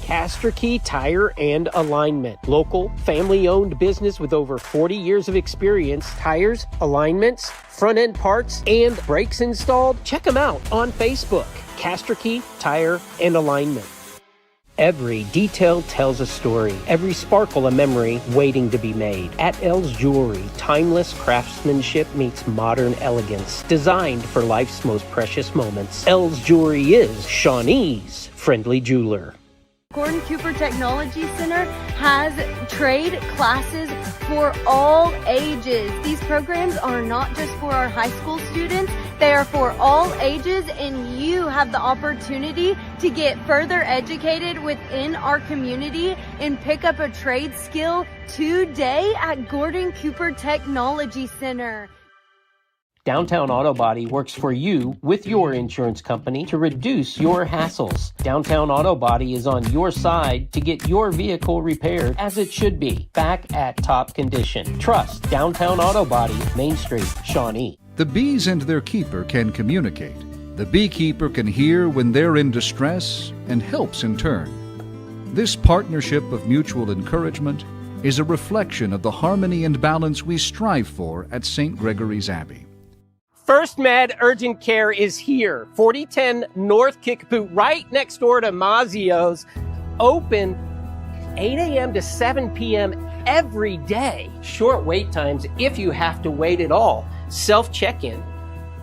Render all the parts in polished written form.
Shawnee Tire and Alignment. Local, family-owned business with over 40 years of experience. Tires, alignments, front-end parts, and brakes installed. Check them out on Facebook. Shawnee Tire and Alignment. Every detail tells a story. Every sparkle a memory waiting to be made. At L's Jewelry, timeless craftsmanship meets modern elegance. Designed for life's most precious moments. L's Jewelry is Shawnee's friendly jeweler. Gordon Cooper Technology Center has trade classes for all ages. These programs are not just for our high school students, they are for all ages, and you have the opportunity to get further educated within our community and pick up a trade skill today at Gordon Cooper Technology Center. Downtown Auto Body works for you with your insurance company to reduce your hassles. Downtown Auto Body is on your side to get your vehicle repaired as it should be, back at top condition. Trust Downtown Auto Body, Main Street, Shawnee. The bees and their keeper can communicate. The beekeeper can hear when they're in distress and helps in turn. This partnership of mutual encouragement is a reflection of the harmony and balance we strive for at St. Gregory's Abbey. First Med Urgent Care is here. 4010 North Kickapoo, right next door to Mazzio's. Open 8 a.m. to 7 p.m. every day. Short wait times if you have to wait at all. Self-check-in.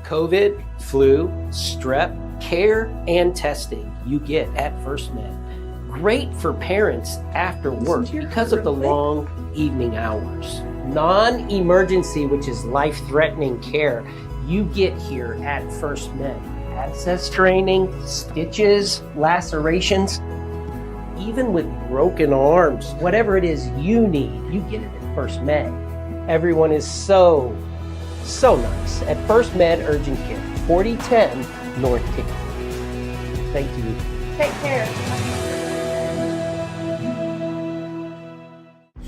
COVID, flu, strep, care, and testing you get at First Med. Great for parents after work because of the long evening hours. Non-emergency, which is life-threatening care, you get here at First Med. Access training, stitches, lacerations, even with broken arms, whatever it is you need, you get it at First Med. Everyone is so nice at First Med Urgent Care, 4010 North Kickapoo. Thank you. Take care.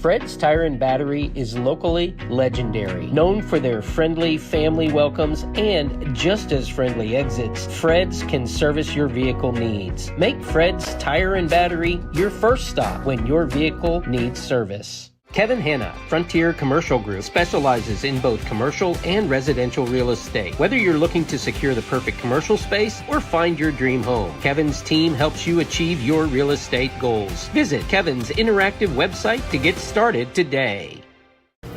Fred's Tire and Battery is locally legendary. Known for their friendly family welcomes and just as friendly exits, Fred's can service your vehicle needs. Make Fred's Tire and Battery your first stop when your vehicle needs service. Kevin Hanna, Frontier Commercial Group, specializes in both commercial and residential real estate. Whether you're looking to secure the perfect commercial space or find your dream home, Kevin's team helps you achieve your real estate goals. Visit Kevin's interactive website to get started today.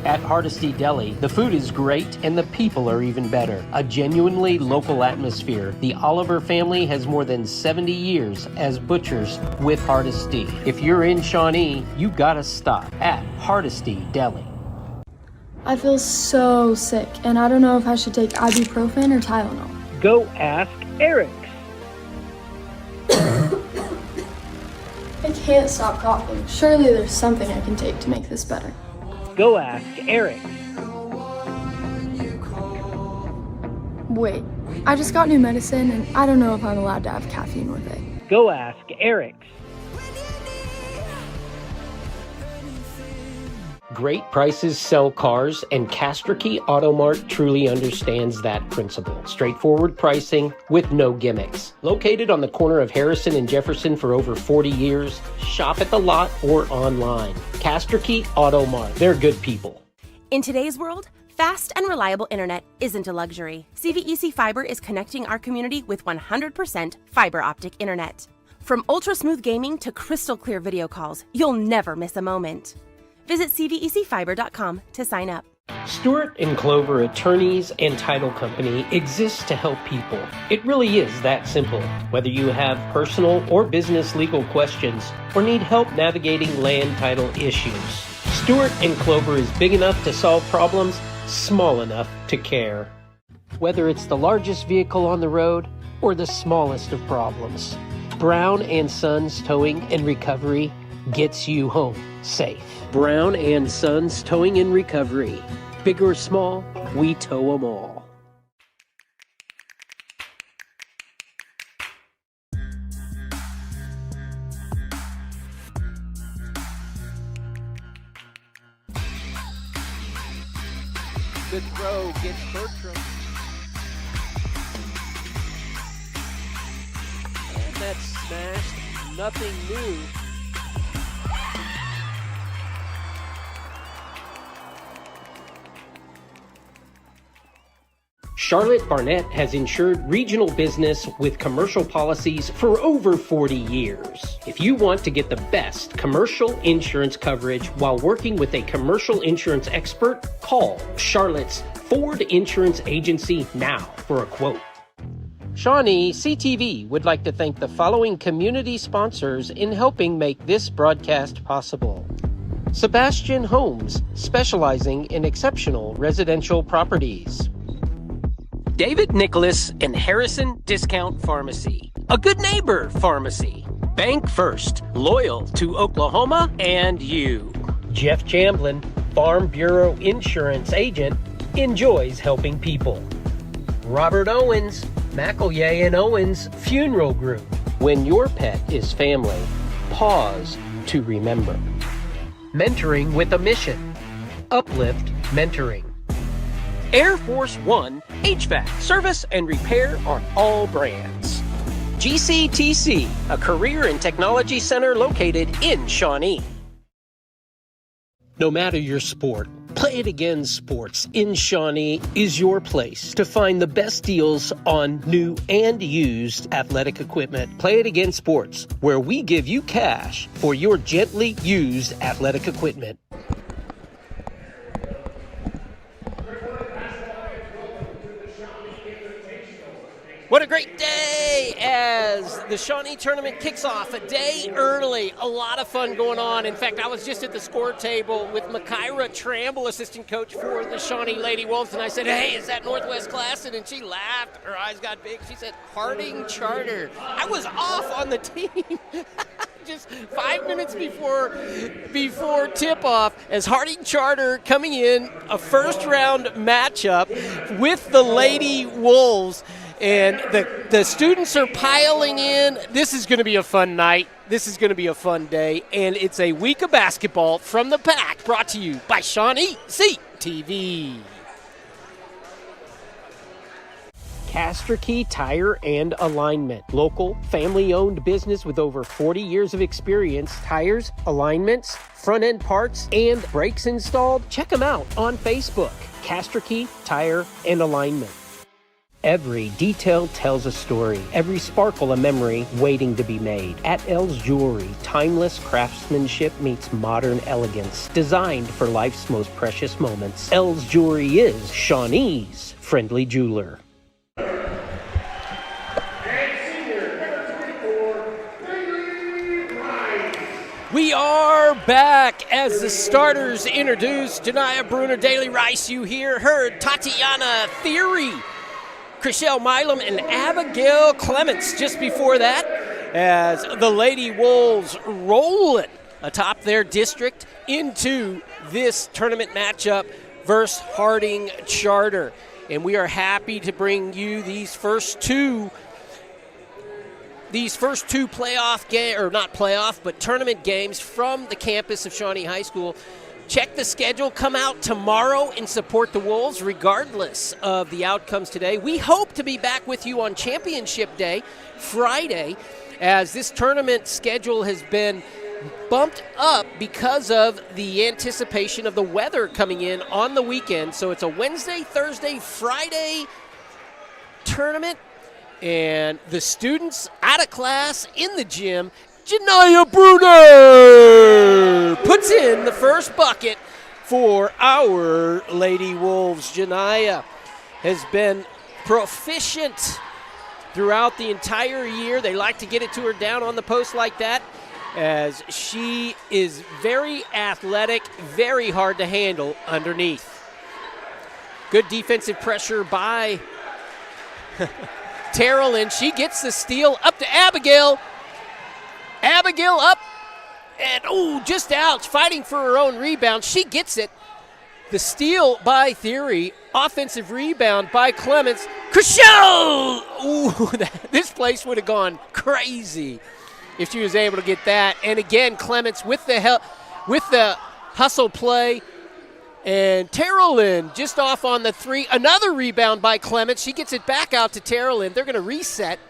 At Hardesty Deli, the food is great and the people are even better. A genuinely local atmosphere. The Oliver family has more than 70 years as butchers with Hardesty. If you're in Shawnee, you gotta stop at Hardesty Deli. I feel so sick, and I don't know if I should take ibuprofen or Tylenol. Go ask Eric. I can't stop coughing. Surely there's something I can take to make this better. Go ask Eric. Wait, I just got new medicine and I don't know if I'm allowed to have caffeine with it. Go ask Eric. Great prices sell cars, and Shawnee Auto Mart truly understands that principle. Straightforward pricing with no gimmicks. Located on the corner of Harrison and Jefferson for over 40 years, shop at the lot or online. Shawnee Auto Mart. They're good people. In today's world, fast and reliable internet isn't a luxury. CVEC Fiber is connecting our community with 100% fiber optic internet. From ultra-smooth gaming to crystal clear video calls, you'll never miss a moment. Visit cvecfiber.com to sign up. Stewart & Clover Attorneys and Title Company exists to help people. It really is that simple. Whether you have personal or business legal questions or need help navigating land title issues, Stewart & Clover is big enough to solve problems, small enough to care. Whether it's the largest vehicle on the road or the smallest of problems, Brown & Sons Towing and Recovery gets you home safe. Brown & Sons Towing and Recovery. Big or small, we tow them all. Good throw gets Bertram. And that's smashed. Nothing new Charlotte Barnett has insured regional business with commercial policies for over 40 years. If you want to get the best commercial insurance coverage while working with a commercial insurance expert, call Charlotte's Ford Insurance Agency now for a quote. ShawneeCTV would like to thank the following community sponsors in helping make this broadcast possible. Sebastian Homes, specializing in exceptional residential properties. David Nicholas and Harrison Discount Pharmacy, a good neighbor pharmacy. Bank First, loyal to Oklahoma and you. Jeff Chamblin, Farm Bureau Insurance Agent, enjoys helping people. Robert Owens, McElroy and Owens Funeral Group. When your pet is family, pause to remember. Mentoring with a mission. Uplift Mentoring. Air Force One HVAC service and repair on all brands. GCTC, a career and technology center located in Shawnee. No matter your sport, Play It Again Sports in Shawnee is your place to find the best deals on new and used athletic equipment. Play It Again Sports, where we give you cash for your gently used athletic equipment. What a great day as the Shawnee tournament kicks off a day early. A lot of fun going on. In fact, I was just at the score table with Makaira Tramble, assistant coach for the Shawnee Lady Wolves, and I said, hey, is that Northwest Classen? And she laughed. Her eyes got big. She said, Harding Charter. I was off on the team. Just 5 minutes before tip-off as Harding Charter coming in, a first-round matchup with the Lady Wolves. And the students are piling in. This is going to be a fun night. This is going to be a fun day. And it's a week of basketball from the Pack, brought to you by ShawneeCTV. Caster-Key Tire and Alignment. Local, family-owned business with over 40 years of experience. Tires, alignments, front-end parts, and brakes installed. Check them out on Facebook. Caster-Key Tire and Alignment. Every detail tells a story. Every sparkle a memory waiting to be made. At L's Jewelry, timeless craftsmanship meets modern elegance. Designed for life's most precious moments. L's Jewelry is Shawnee's friendly jeweler. We are back as the starters introduce Janiyah Bruner, Daly Rice. You heard Tatiana Theory, Chriselle Milam, and Abigail Clements just before that as the Lady Wolves rolling atop their district into this tournament matchup versus Harding Charter. And we are happy to bring you these first two playoff game, or not playoff, but tournament games from the campus of Shawnee High School. Check the schedule. Come out tomorrow and support the Wolves regardless of the outcomes today. We hope to be back with you on Championship Day, Friday, as this tournament schedule has been bumped up because of the anticipation of the weather coming in on the weekend. So it's a Wednesday, Thursday, Friday tournament, and the students out of class in the gym. Janiyah Bruner puts in the first bucket for our Lady Wolves. Janiyah has been proficient throughout the entire year. They like to get it to her down on the post like that, as she is very athletic, very hard to handle underneath. Good defensive pressure by Terrell, and she gets the steal up to Abigail. Abigail up, and just out, fighting for her own rebound. She gets it. The steal by Theory, offensive rebound by Clements. Chriselle! This place would have gone crazy if she was able to get that. And again, Clements with the hustle play. And Terrell just off on the three. Another rebound by Clements. She gets it back out to Terrell. They're going to reset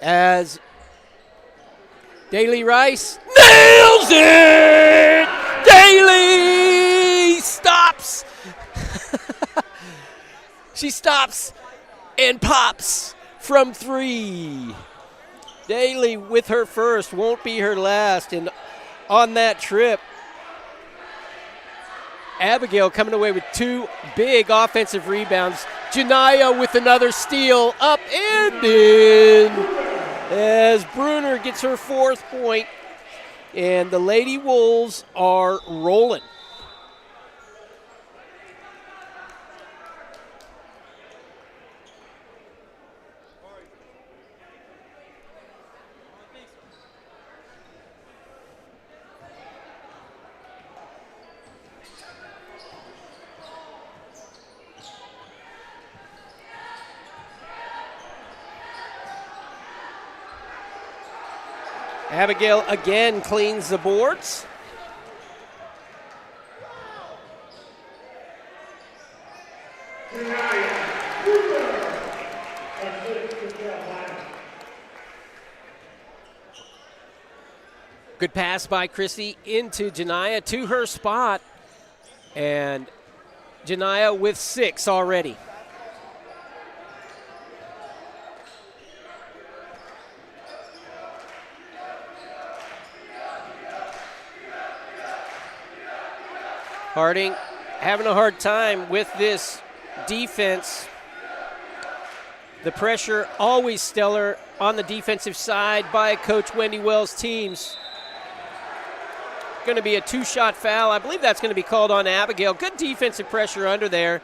as Daly Rice nails it! Daly stops! She stops and pops from 3. Daly with her first, won't be her last. And on that trip, Abigail coming away with 2 big offensive rebounds. Janiyah with another steal, up and in, as Bruner gets her 4th point, and the Lady Wolves are rolling. Abigail again cleans the boards. Good pass by Chrissy into Janiyah to her spot. And Janiyah with 6 already. Harding having a hard time with this defense. The pressure always stellar on the defensive side by Coach Wendy Wells' teams. Going to be a 2-shot foul. I believe that's going to be called on Abigail. Good defensive pressure under there.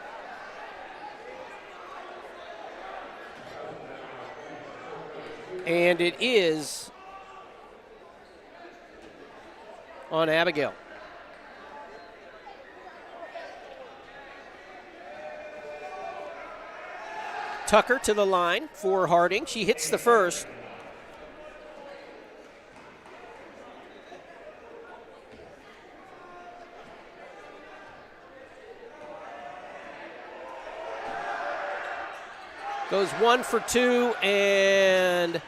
And it is on Abigail. Tucker to the line for Harding. She hits the first. Goes 1 for 2, and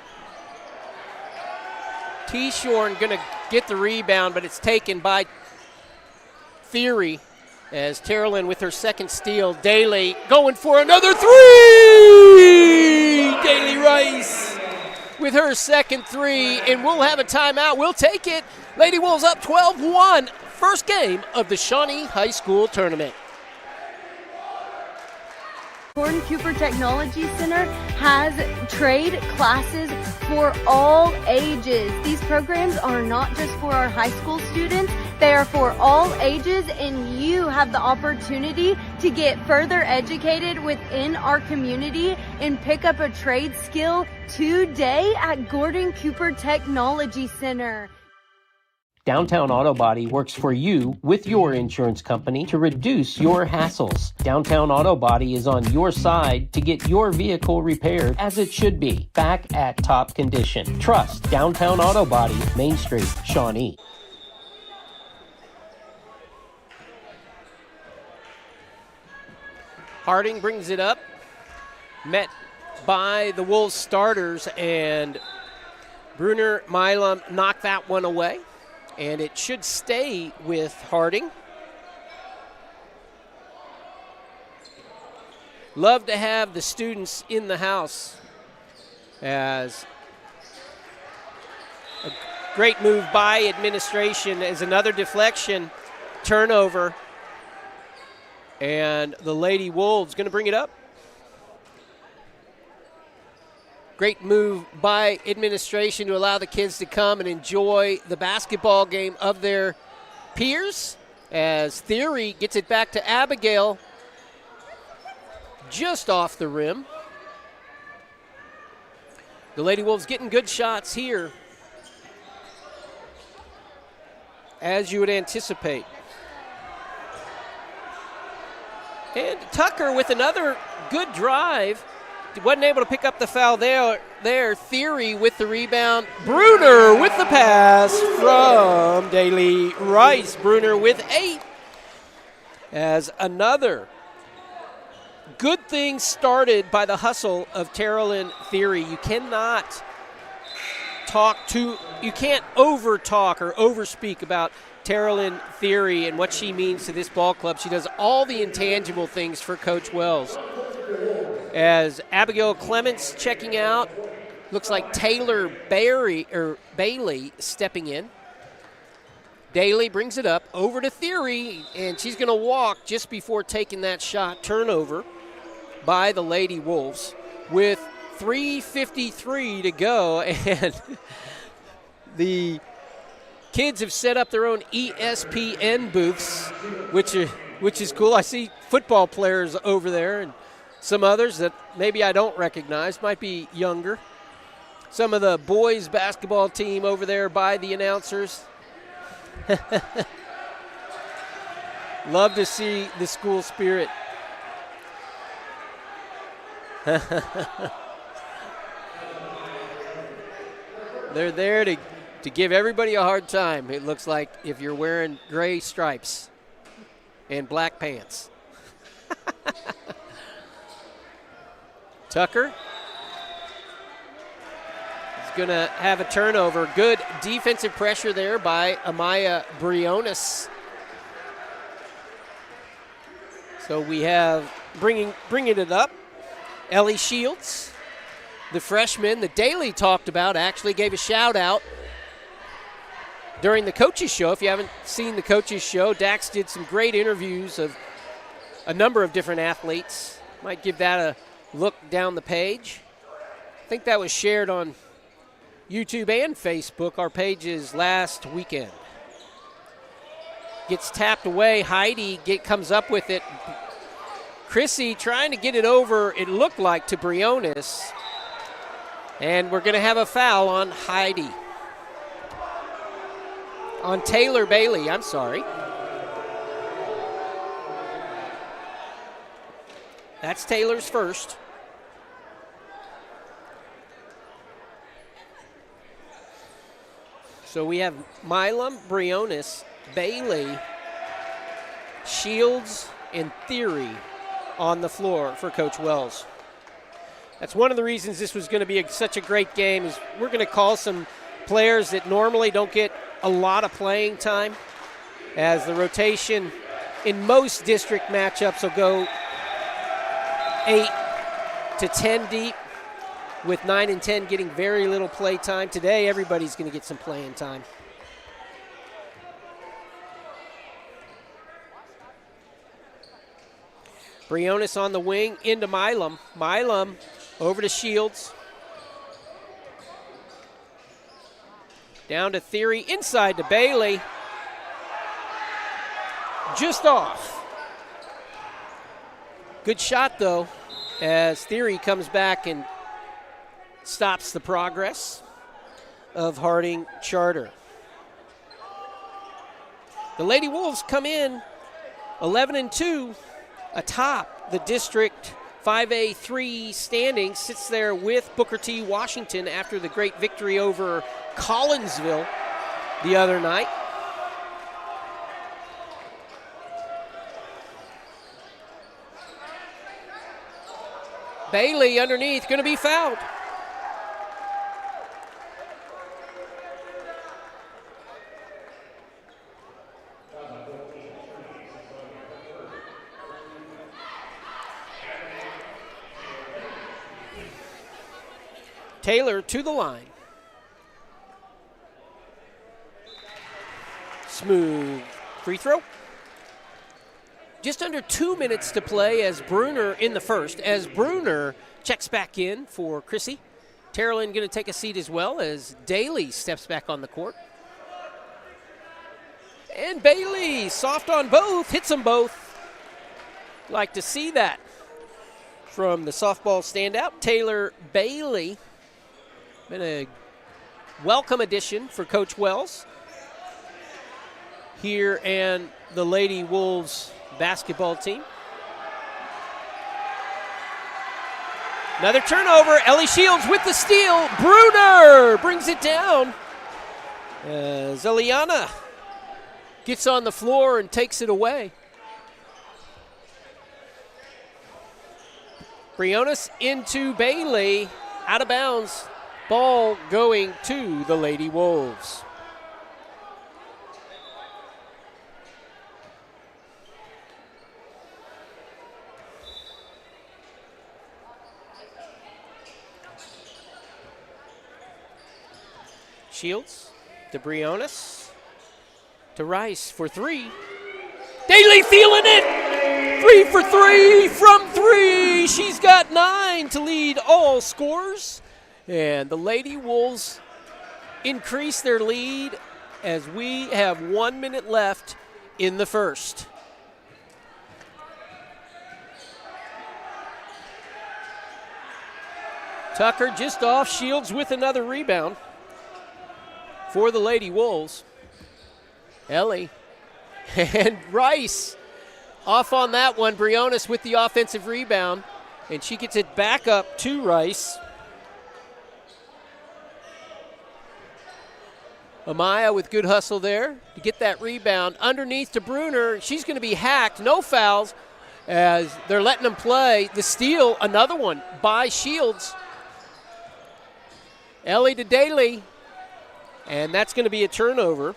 T-Shorn going to get the rebound, but it's taken by Theory. As Terrellin with her 2nd steal. Daly going for another 3! Daly Rice with her 2nd 3, and we'll have a timeout. We'll take it. Lady Wolves up 12-1. First game of the Shawnee High School Tournament. Gordon Cooper Technology Center has trade classes for all ages. These programs are not just for our high school students, they are for all ages, and you have the opportunity to get further educated within our community and pick up a trade skill today at Gordon Cooper Technology Center. Downtown Auto Body works for you with your insurance company to reduce your hassles. Downtown Auto Body is on your side to get your vehicle repaired as it should be, back at top condition. Trust Downtown Auto Body, Main Street, Shawnee. Harding brings it up, met by the Wolves starters, and Bruner Milam knocked that one away. And it should stay with Harding. Love to have the students in the house, as a great move by administration as another deflection, turnover, and the Lady Wolves going to bring it up. Great move by administration to allow the kids to come and enjoy the basketball game of their peers, as Theory gets it back to Abigail just off the rim. The Lady Wolves getting good shots here, as you would anticipate. And Tucker with another good drive. Wasn't able to pick up the foul there. Theory with the rebound. Bruner with the pass from Daly Rice. Bruner with 8. As another good thing started by the hustle of Terrellin Theory. You cannot you can't over-talk or over-speak about Terrellin Theory and what she means to this ball club. She does all the intangible things for Coach Wells. As Abigail Clements checking out. Looks like Taylor Bailey stepping in. Daly brings it up over to Theory, and she's going to walk just before taking that shot. Turnover by the Lady Wolves with 3:53 to go, and the kids have set up their own ESPN booths, which is cool. I see football players over there and some others that maybe I don't recognize, might be younger. Some of the boys basketball team over there by the announcers. Love to see the school spirit. They're there to give everybody a hard time, it looks like, if you're wearing gray stripes and black pants. Tucker going to have a turnover. Good defensive pressure there by Amaya Briones. So we have bringing it up. Ellie Shields, the freshman that Daly talked about, actually gave a shout out during the coaches show. If you haven't seen the coaches show, Dax did some great interviews of a number of different athletes. Might give that a look down the page. I think that was shared on YouTube and Facebook, our pages last weekend. Gets tapped away. Heidi comes up with it. Chrissy trying to get it over, it looked like, to Briones. And we're going to have a foul on Heidi. On Taylor Bailey, I'm sorry. That's Taylor's first. So we have Milam, Briones, Bailey, Shields, and Theory on the floor for Coach Wells. That's one of the reasons this was going to be such a great game, is we're going to call some players that normally don't get a lot of playing time, as the rotation in most district matchups will go 8 to 10 deep, with 9 and 10 getting very little play time. Today, everybody's going to get some playing time. Briones on the wing into Milam. Milam over to Shields. Down to Theory, inside to Bailey. Just off. Good shot, though, as Theory comes back and stops the progress of Harding Charter. The Lady Wolves come in 11-2 atop the District 5A3 standings. Sits there with Booker T. Washington after the great victory over Collinsville the other night. Bailey underneath, going to be fouled. Taylor to the line. Smooth free throw. Just under 2 minutes to play as Bruner in the first. As Bruner checks back in for Chrissy. Terrelin going to take a seat as well as Daly steps back on the court. And Bailey, soft on both, hits them both. Like to see that from the softball standout. Taylor Bailey. Been a welcome addition for Coach Wells here and the Lady Wolves basketball team. Another turnover. Ellie Shields with the steal. Bruner brings it down. Zeliana gets on the floor and takes it away. Briones into Bailey. Out of bounds. Ball going to the Lady Wolves. Shields to Briones to Rice for three. Daly feeling it! 3 for 3 from 3. She's got 9 to lead all scores. And the Lady Wolves increase their lead as we have 1 minute left in the first. Tucker just off Shields with another rebound for the Lady Wolves. Ellie and Rice off on that one. Briones with the offensive rebound, and she gets it back up to Rice. Amaya with good hustle there to get that rebound. Underneath to Bruner. She's going to be hacked. No fouls as they're letting them play. The steal, another one by Shields. Ellie to Daly, and that's going to be a turnover.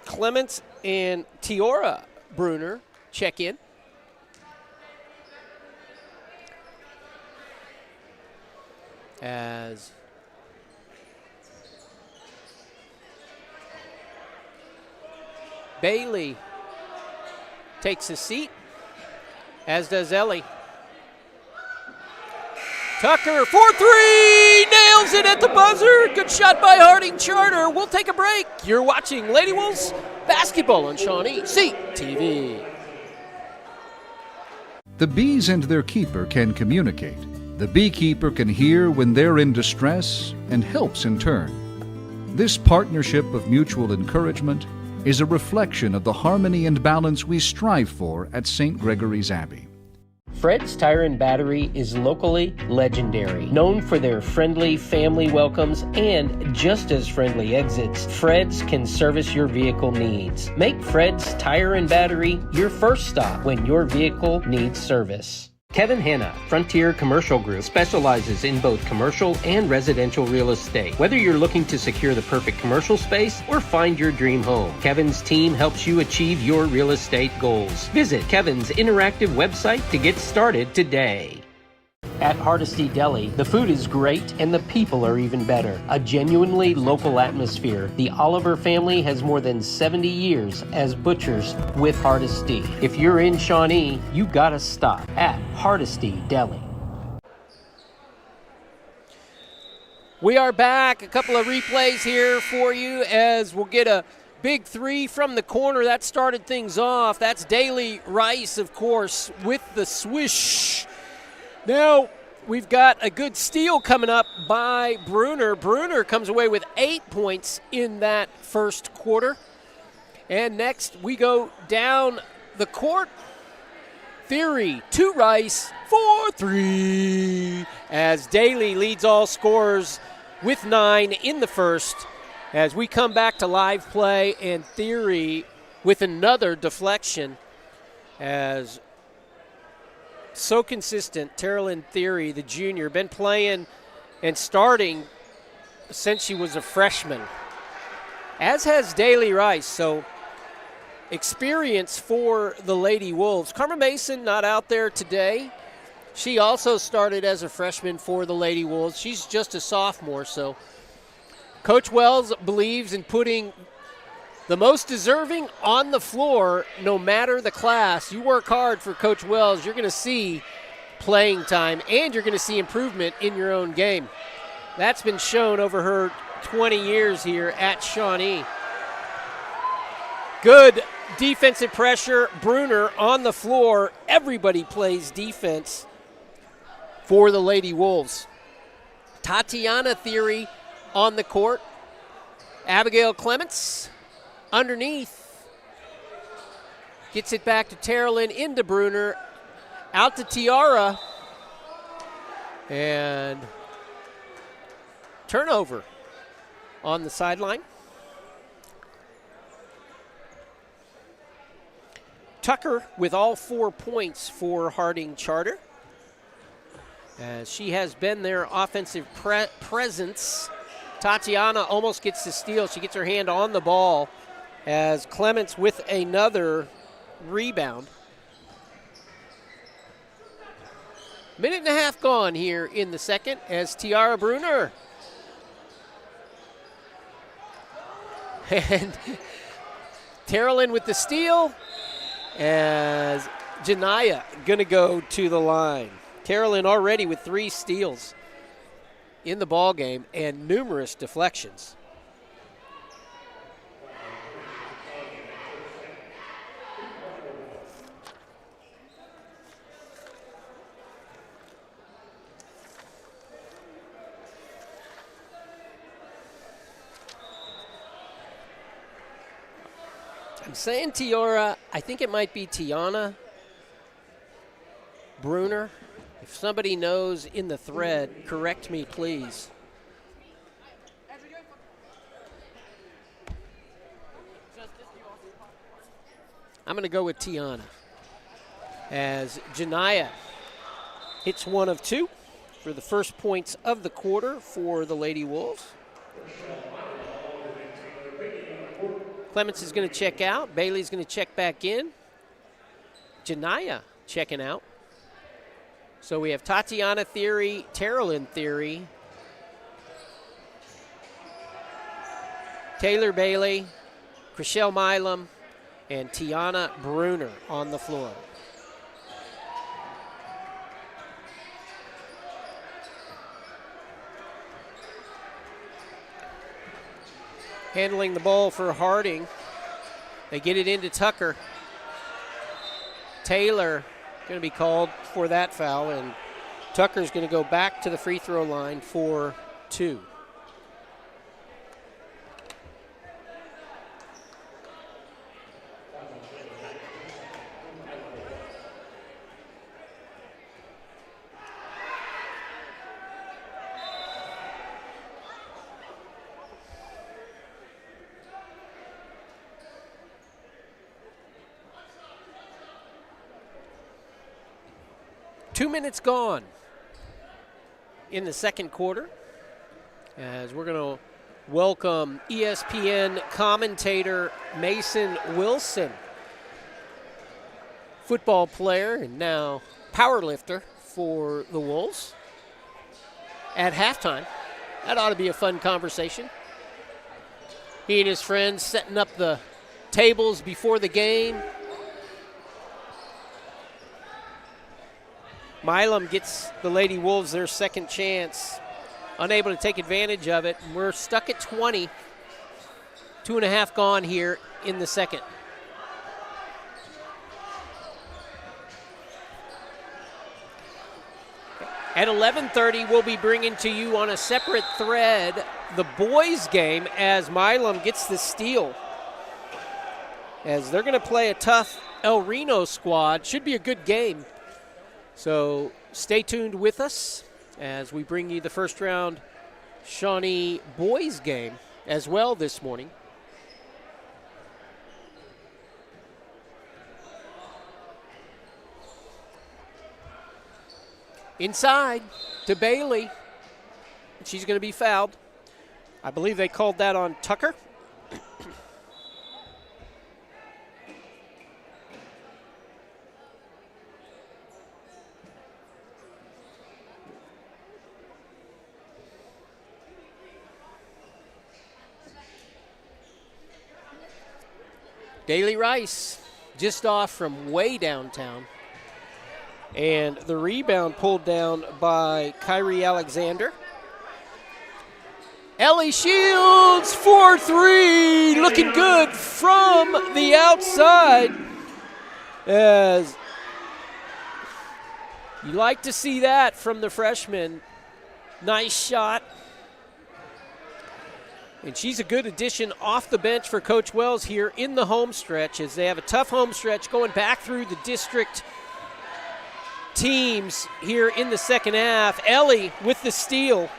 Clements and Tiora Bruner check in. As Bailey takes a seat, as does Ellie. Tucker for three, nails it at the buzzer. Good shot by Harding Charter. We'll take a break. You're watching Lady Wolves basketball on ShawneeCTV. The bees and their keeper can communicate. The beekeeper can hear when they're in distress and helps in turn. This partnership of mutual encouragement is a reflection of the harmony and balance we strive for at St. Gregory's Abbey. Fred's Tire and Battery is locally legendary, known for their friendly family welcomes and just as friendly exits. Fred's can service your vehicle needs. Make Fred's Tire and Battery your first stop when your vehicle needs service. Kevin Hanna, Frontier Commercial Group, specializes in both commercial and residential real estate. Whether you're looking to secure the perfect commercial space or find your dream home, Kevin's team helps you achieve your real estate goals. Visit Kevin's interactive website to get started today. At Hardesty Deli, the food is great and the people are even better. A genuinely local atmosphere. The Oliver family has more than 70 years as butchers with Hardesty. If you're in Shawnee, you gotta stop at Hardesty Deli. We are back. A couple of replays here for you as we'll get a big three from the corner. That started things off. That's Daly Rice, of course, with the swish. Now, we've got a good steal coming up by Bruner. Bruner comes away with 8 points in that first quarter. And next, we go down the court. Theory to Rice for three. As Daly leads all scorers with 9 in the first. As we come back to live play, and Theory with another deflection. As so consistent, Terrellyn Theory, the junior, been playing and starting since she was a freshman, as has Daly Rice. So experience for the Lady Wolves. Karma Mason not out there today. She also started as a freshman for the Lady Wolves. She's just a sophomore, so Coach Wells believes in putting the most deserving on the floor, no matter the class. You work hard for Coach Wells, you're going to see playing time, and you're going to see improvement in your own game. That's been shown over her 20 years here at Shawnee. Good defensive pressure. Bruner on the floor. Everybody plays defense for the Lady Wolves. Tatiana Theory on the court. Abigail Clements underneath, gets it back to Terrellyn, into Bruner, out to Tiara, and turnover on the sideline. Tucker with all 4 points for Harding Charter, as she has been their offensive presence. Tatiana almost gets the steal. She gets her hand on the ball, as Clements with another rebound. Minute and a half gone here in the second as Tiara Bruner and Terrellin with the steal as Janiyah going to go to the line. Terrellin already with 3 steals in the ball game and numerous deflections. I'm saying Tiara, I think it might be Tiana Bruner. If somebody knows in the thread, correct me, please. I'm going to go with Tiana as Janiyah hits 1 of 2 for the first points of the quarter for the Lady Wolves. Clements is going to check out. Bailey's going to check back in. Janiyah checking out. So we have Tatiana Theory, Terrellin Theory, Taylor Bailey, Chriselle Milam, and Tiana Bruner on the floor. Handling the ball for Harding. They get it into Tucker. Taylor going to be called for that foul, and Tucker's going to go back to the free throw line for 2. Two minutes gone in the second quarter as we're going to welcome ESPN commentator Mason Wilson, football player and now powerlifter for the Wolves, at halftime. That ought to be a fun conversation. He and his friends setting up the tables before the game. Milam gets the Lady Wolves their second chance, unable to take advantage of it. We're stuck at 20. 2.5 gone here in the second. At 11:30, we'll be bringing to you on a separate thread the boys' game as Milam gets the steal. As they're going to play a tough El Reno squad. Should be a good game. So stay tuned with us as we bring you the first round Shawnee boys game as well this morning. Inside to Bailey. She's going to be fouled. I believe they called that on Tucker. Daly Rice just off from way downtown. And the rebound pulled down by Kyrie Alexander. Ellie Shields, 4-3, looking good from the outside. As you like to see that from the freshman. Nice shot. And she's a good addition off the bench for Coach Wells here in the home stretch, as they have a tough home stretch going back through the district teams here in the second half. Ellie with the steal.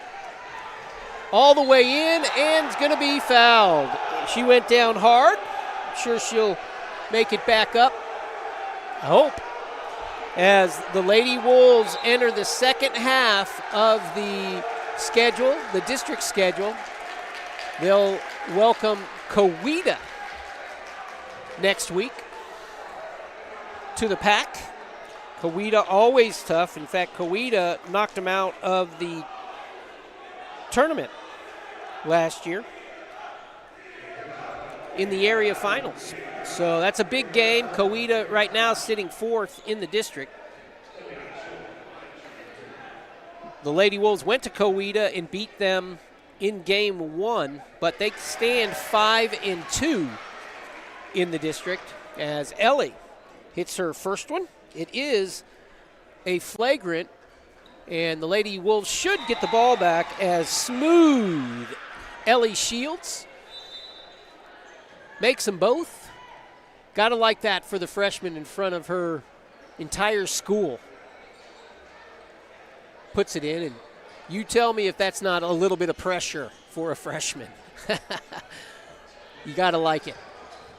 All the way in and is going to be fouled. She went down hard. I'm sure she'll make it back up. I hope. As the Lady Wolves enter the second half of the schedule, the district schedule, they'll welcome Coweta next week to the pack. Coweta always tough. In fact, Coweta knocked them out of the tournament last year in the area finals. So that's a big game. Coweta right now sitting 4th in the district. The Lady Wolves went to Coweta and beat them in game 1, but they stand 5-2 in the district as Ellie hits her first one. It is a flagrant, and the Lady Wolves should get the ball back as smooth Ellie Shields makes them both. Gotta like that for the freshman in front of her entire school. Puts it in, and you tell me if that's not a little bit of pressure for a freshman. You gotta like it.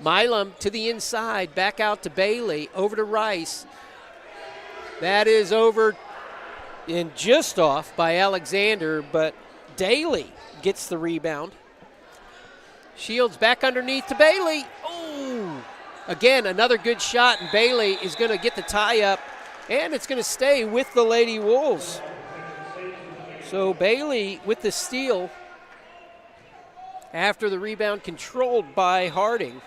Milam to the inside, back out to Bailey, over to Rice. That is over and just off by Alexander, but Daly gets the rebound. Shields back underneath to Bailey. Oh, again, another good shot, and Bailey is going to get the tie up, and it's going to stay with the Lady Wolves. So Bailey with the steal after the rebound controlled by Harding.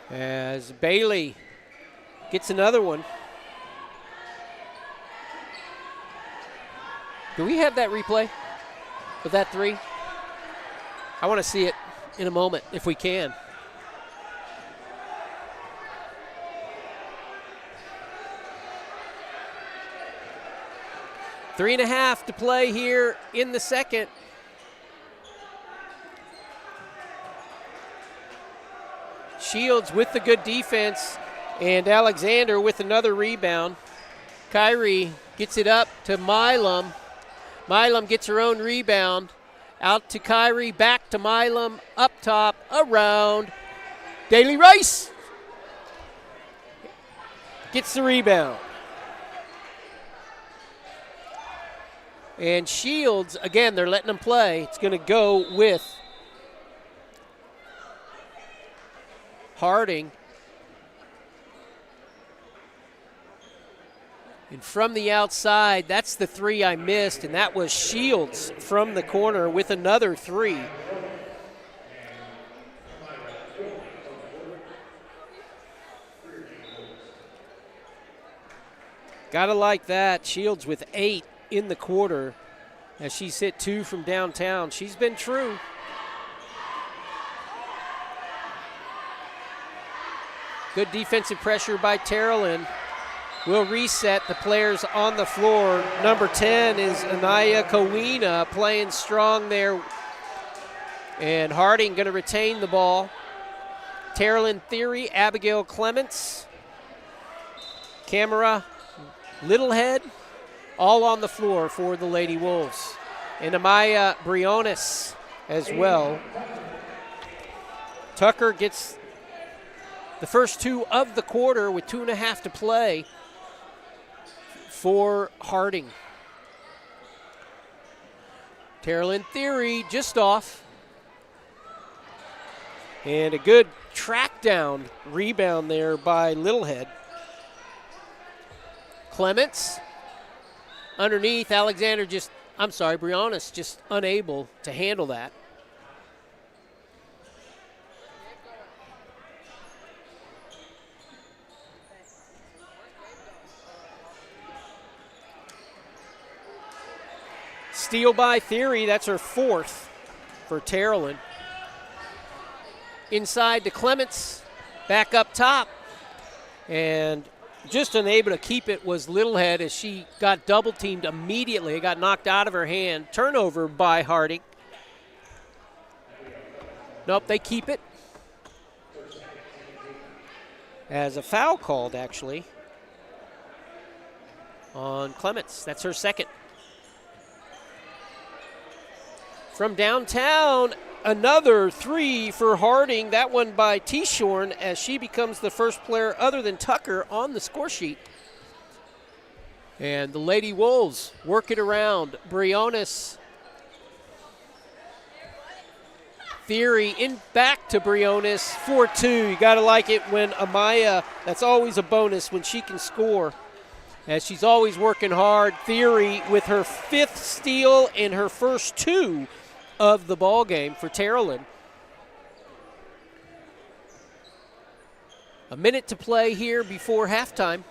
As Bailey gets another one. Do we have that replay of that three? I want to see it in a moment if we can. Three and a half to play here in the second. Shields with the good defense, and Alexander with another rebound. Kyrie gets it up to Milam. Milam gets her own rebound. Out to Kyrie, back to Milam, up top, around. Daly Rice gets the rebound. And Shields, again, they're letting them play. It's going to go with Harding. And from the outside, that's the three I missed, and that was Shields from the corner with another three. Gotta like that. Shields with 8 in the quarter as she's hit 2 from downtown. She's been true. Good defensive pressure by Terrellin. We'll reset the players on the floor. Number 10 is Anaya Kowina playing strong there. And Harding going to retain the ball. Terrellin Theory, Abigail Clements, Camera, Littlehead, all on the floor for the Lady Wolves. And Amaya Briones as well. Tucker gets the first 2 of the quarter with 2.5 to play for Harding. Terrellin Theory just off. And a good track down rebound there by Littlehead. Clements underneath. Alexander Briones just unable to handle that. Steal by Theory, that's her 4th for Terrellin. Inside to Clements, back up top. And just unable to keep it was Littlehead as she got double teamed immediately. It got knocked out of her hand. Turnover by Harding. Nope, they keep it. As a foul called, actually, on Clements. That's her second. From downtown, another 3 for Harding. That one by T-Shorn as she becomes the first player other than Tucker on the score sheet. And the Lady Wolves work it around. Briones. Theory in back to Briones. 4-2. You got to like it when Amaya, that's always a bonus when she can score. As she's always working hard. Theory with her 5th steal and her first 2 of the ball game for Terrellin. A minute to play here before halftime.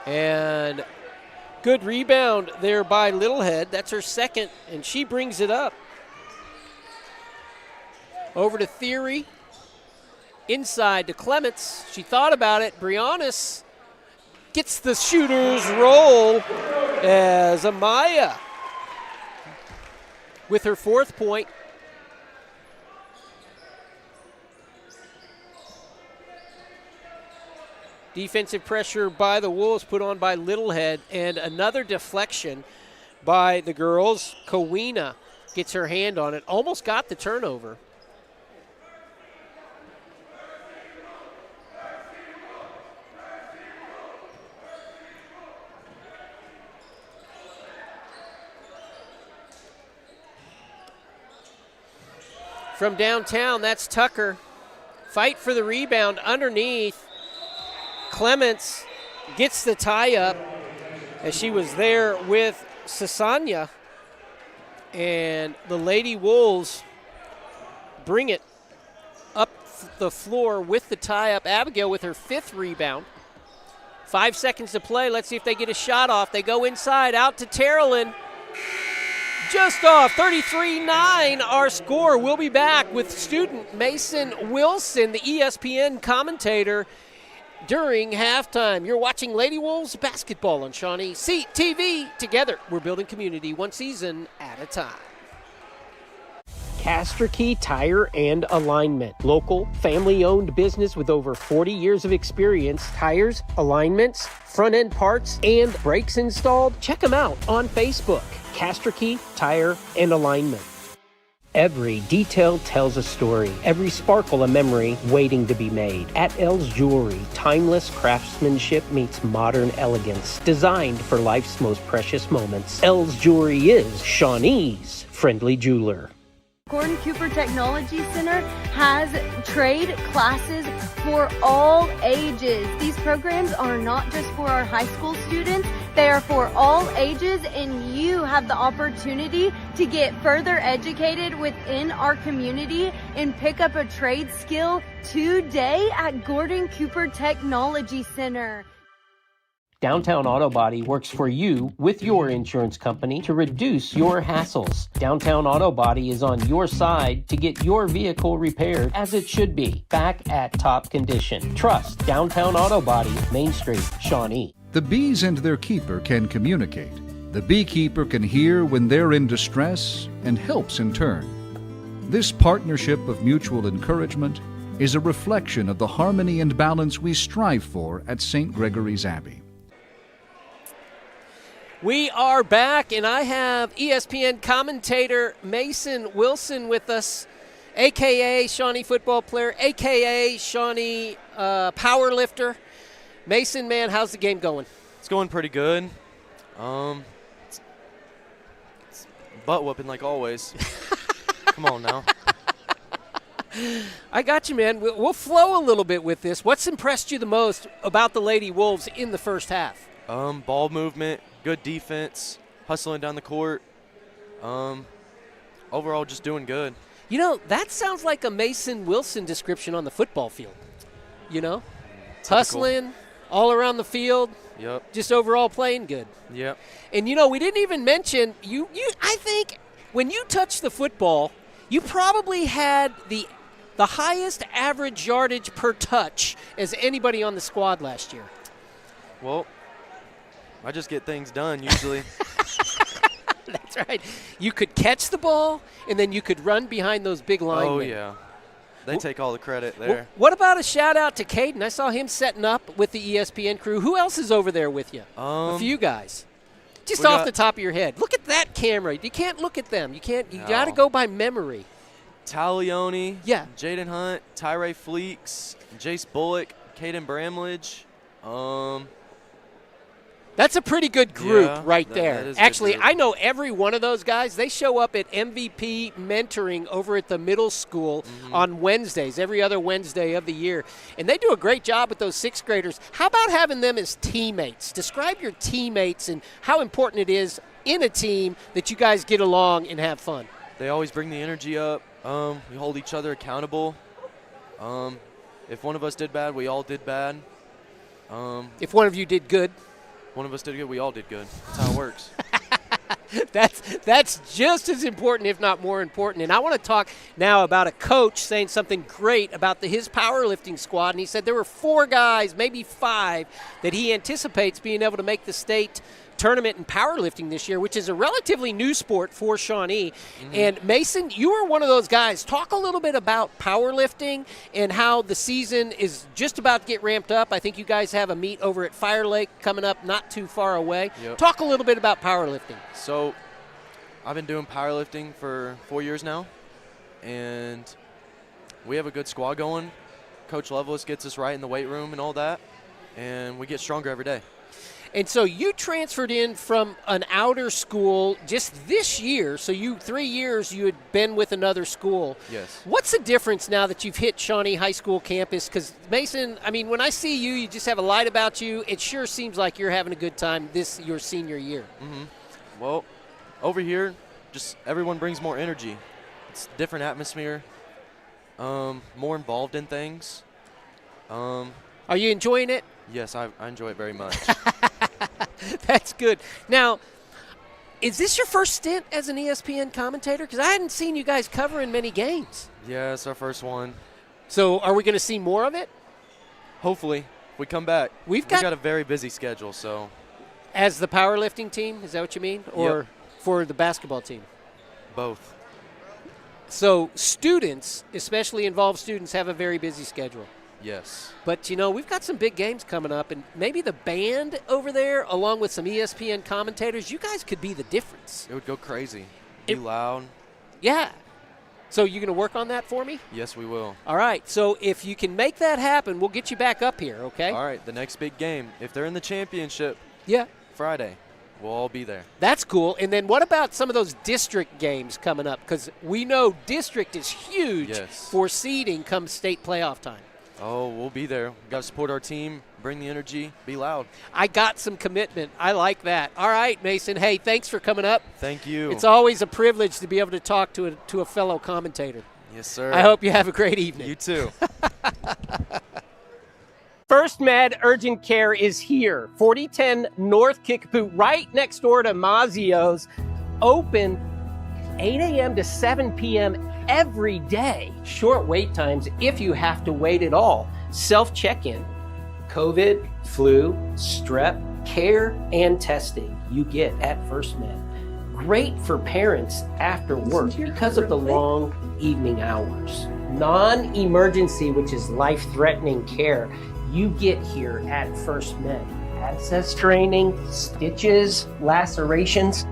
And good rebound there by Littlehead. That's her 2nd, and she brings it up. Over to Theory. Inside to Clements. She thought about it. Briones gets the shooter's roll as Amaya with her 4th point. Defensive pressure by the Wolves put on by Littlehead, and another deflection by the girls. Kowina gets her hand on it, almost got the turnover. From downtown, that's Tucker. Fight for the rebound underneath. Clements gets the tie-up as she was there with Sasanya. And the Lady Wolves bring it up the floor with the tie-up. Abigail with her 5th rebound. 5 seconds to play. Let's see if they get a shot off. They go inside, out to Terrellin. Just off, 33-9 our score. We'll be back with student Mason Wilson, the ESPN commentator, during halftime. You're watching Lady Wolves basketball on ShawneeCTV. Together, we're building community one season at a time. Caster-Key Tire and Alignment. Local, family-owned business with over 40 years of experience. Tires, alignments, front-end parts, and brakes installed. Check them out on Facebook. Caster-Key Tire and Alignment. Every detail tells a story. Every sparkle a memory waiting to be made. At L's Jewelry, timeless craftsmanship meets modern elegance. Designed for life's most precious moments. L's Jewelry is Shawnee's friendly jeweler. Gordon Cooper Technology Center has trade classes for all ages. These programs are not just for our high school students, they are for all ages, and you have the opportunity to get further educated within our community and pick up a trade skill today at Gordon Cooper Technology Center. Downtown Auto Body works for you with your insurance company to reduce your hassles. Downtown Auto Body is on your side to get your vehicle repaired as it should be, back at top condition. Trust Downtown Auto Body, Main Street, Shawnee. The bees and their keeper can communicate. The beekeeper can hear when they're in distress and helps in turn. This partnership of mutual encouragement is a reflection of the harmony and balance we strive for at St. Gregory's Abbey. We are back, and I have ESPN commentator Mason Wilson with us, a.k.a. Shawnee football player, a.k.a. Shawnee power lifter. Mason, man, how's the game going? It's going pretty good. It's butt whooping like always. Come on now. I got you, man. We'll flow a little bit with this. What's impressed you the most about the Lady Wolves in the first half? Ball movement, good defense, hustling down the court. Overall, just doing good. You know, that sounds like a Mason Wilson description on the football field. You know, Typical. Hustling all around the field. Yep. Just overall playing good. Yep. And you know, we didn't even mention you. I think when you touched the football, you probably had the highest average yardage per touch as anybody on the squad last year. Well, I just get things done usually. That's right. You could catch the ball, and then you could run behind those big linemen. Oh, yeah. They take all the credit there. What about a shout-out to Caden? I saw him setting up with the ESPN crew. Who else is over there with you? A few guys. Just off the top of your head. Look at that camera. You can't look at them. You can't. You got to go by memory. Talione. Yeah. Jaden Hunt, Tyree Fleeks, Jace Bullock, Caden Bramlage. That's a pretty good group Yeah, there. that is a good Actually, group. I know every one of those guys. They show up at MVP mentoring over at the middle school on Wednesdays, every other Wednesday of the year. And they do a great job with those sixth graders. How about having them as teammates? Describe your teammates and how important it is in a team that you guys get along and have fun. They always bring the energy up. We hold each other accountable. If one of us did bad, we all did bad. If one of you did good, One of us did good, we all did good. That's how it works. That's just as important, if not more important. And I want to talk now about a coach saying something great about his powerlifting squad. And he said there were 4 guys, maybe 5, that he anticipates being able to make the state tournament in powerlifting this year, which is a relatively new sport for Shawnee. And Mason, you were one of those guys. Talk a little bit about powerlifting and how the season is just about to get ramped up. I think you guys have a meet over at Fire Lake coming up not too far away. Yep. Talk a little bit about powerlifting. So I've been doing powerlifting for 4 years now, and we have a good squad going. Coach Loveless gets us right in the weight room and all that, and we get stronger every day. And so you transferred in from an outer school just this year. So 3 years you had been with another school. Yes. What's the difference now that you've hit Shawnee High School campus? Because, Mason, I mean, when I see you, you just have a light about you. It sure seems like you're having a good time your senior year. Well, over here, just everyone brings more energy. It's a different atmosphere, more involved in things. Are you enjoying it? Yes, I enjoy it very much. That's good. Now, is this your first stint as an ESPN commentator? Because I hadn't seen you guys covering many games. Yeah, it's our first one. So are we going to see more of it? Hopefully, if we come back. We've got got a very busy schedule, so as the powerlifting team, is that what you mean? Or for the basketball team? both. So students, especially involved students, have a very busy schedule. Yes. But, you know, we've got some big games coming up, and maybe the band over there, along with some ESPN commentators, you guys could be the difference. It would go crazy. Be loud. Yeah. So you're going to work on that for me? Yes, we will. All right. So if you can make that happen, we'll get you back up here, okay? All right, the next big game. If they're in the championship Yeah. Friday, we'll all be there. That's cool. And then what about some of those district games coming up? Because we know district is huge for seeding come state playoff time. Oh, we'll be there. We've got to support our team, bring the energy, be loud. I got some commitment. I like that. All right, Mason. Hey, thanks for coming up. Thank you. It's always a privilege to be able to talk to a fellow commentator. Yes, sir. I hope you have a great evening. You too. First Med Urgent Care is here. 4010 North Kickapoo, right next door to Mazzio's. Open 8 a.m. to 7 p.m. every day. Short wait times if you have to wait at all. Self-check-in. COVID, flu, strep, care, and testing you get at First Med. Great for parents after work because of the long evening hours. Non-emergency, which is life-threatening care, you get here at First Med. Access training, stitches, lacerations,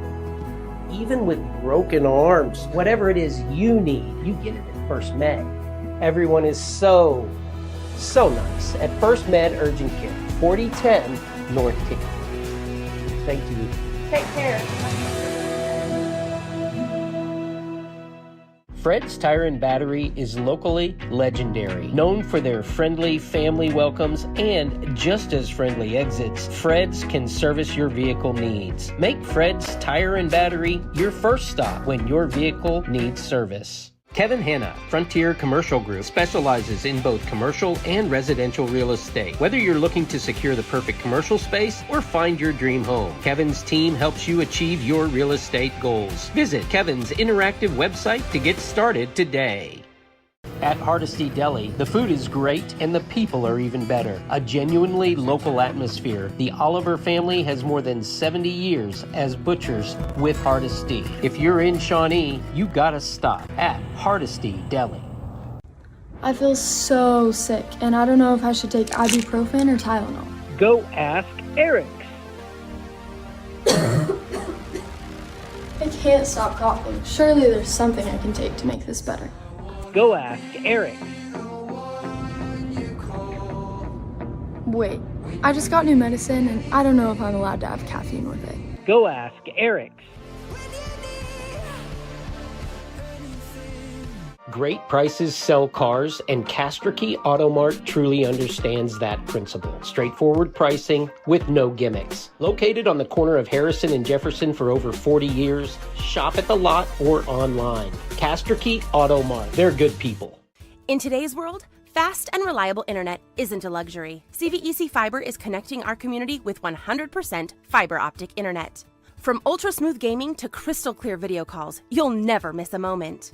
even with broken arms, whatever it is you need, you get it at First Med. Everyone is so nice at First Med Urgent Care, 4010 North Kickapoo. Thank you. Take care. Fred's Tire and Battery is locally legendary, known for their friendly family welcomes and just as friendly exits. Fred's can service your vehicle needs. Make Fred's Tire and Battery your first stop when your vehicle needs service. Kevin Hanna, Frontier Commercial Group, specializes in both commercial and residential real estate. Whether you're looking to secure the perfect commercial space or find your dream home, Kevin's team helps you achieve your real estate goals. Visit Kevin's interactive website to get started today. At Hardesty Deli, the food is great and the people are even better. A genuinely local atmosphere. The Oliver family has more than 70 years as butchers with Hardesty. If you're in Shawnee, you gotta stop at Hardesty Deli. I feel so sick, and I don't know if I should take ibuprofen or Tylenol. Go ask Eric. I can't stop coughing. Surely there's something I can take to make this better. Go ask Eric. Wait, I just got new medicine and I don't know if I'm allowed to have caffeine with it. Go ask Eric. Great prices sell cars, and Castrokey Auto Mart truly understands that principle. Straightforward pricing with no gimmicks. Located on the corner of Harrison and Jefferson for over 40 years, shop at the lot or online. Castrokey Auto Mart. They're good people. In today's world, fast and reliable internet isn't a luxury. CVEC Fiber is connecting our community with 100% fiber optic internet. From ultra-smooth gaming to crystal clear video calls, you'll never miss a moment.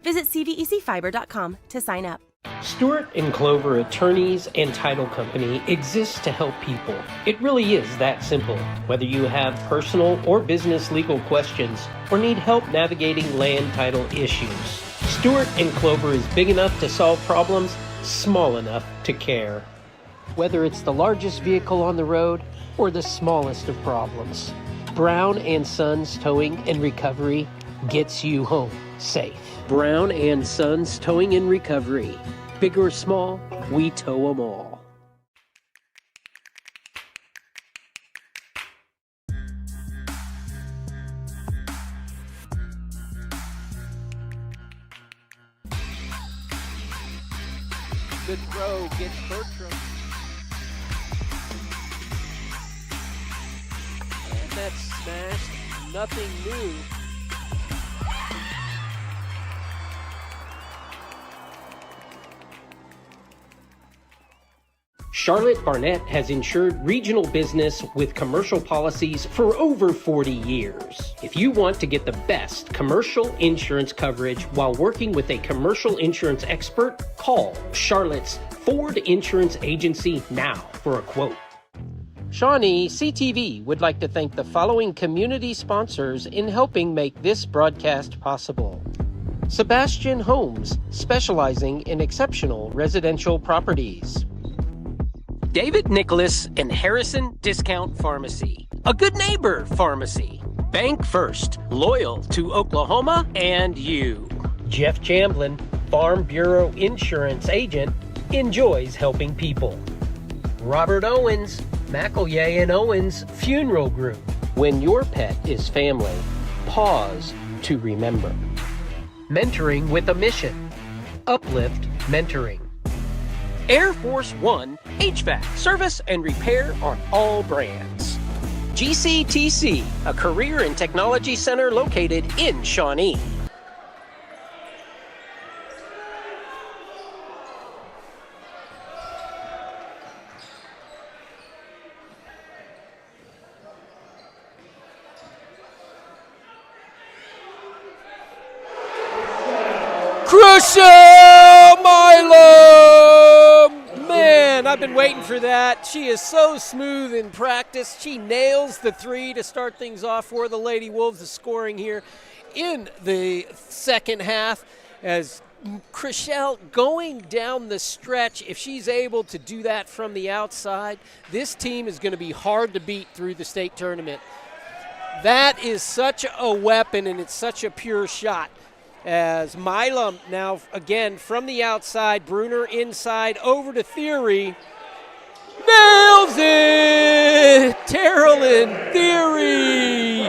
Visit cvecfiber.com to sign up. Stewart & Clover Attorneys and Title Company exists to help people. It really is that simple. Whether you have personal or business legal questions or need help navigating land title issues, Stewart & Clover is big enough to solve problems, small enough to care. Whether it's the largest vehicle on the road or the smallest of problems, Brown & Sons Towing and Recovery gets you home safe. Brown & Sons Towing and Recovery. Big or small, we tow them all. Good throw, gets Bertram. And that's smashed. Nothing new. Charlotte Barnett has insured regional business with commercial policies for over 40 years. If you want to get the best commercial insurance coverage while working with a commercial insurance expert, call Charlotte's Ford Insurance Agency now for a quote. ShawneeCTV would like to thank the following community sponsors in helping make this broadcast possible. Sebastian Homes, specializing in exceptional residential properties. David Nicholas and Harrison Discount Pharmacy, a good neighbor pharmacy. Bank First, loyal to Oklahoma and you. Jeff Chamblin, Farm Bureau Insurance Agent, enjoys helping people. Robert Owens, McElroy and Owens Funeral Group. When your pet is family, pause to remember. Mentoring with a mission. Uplift Mentoring. Air Force One HVAC service and repair on all brands. GCTC, a career and technology center located in Shawnee. Crucial Milo! Man, I've been waiting for that. She is so smooth in practice. She nails the three to start things off for the Lady Wolves. The scoring here in the second half as Crucial going down the stretch. If she's able to do that from the outside, this team is going to be hard to beat through the state tournament. That is such a weapon, and it's such a pure shot. As Milam now, again, from the outside, Bruner inside, over to Theory. Nails it! Terrellin Theory!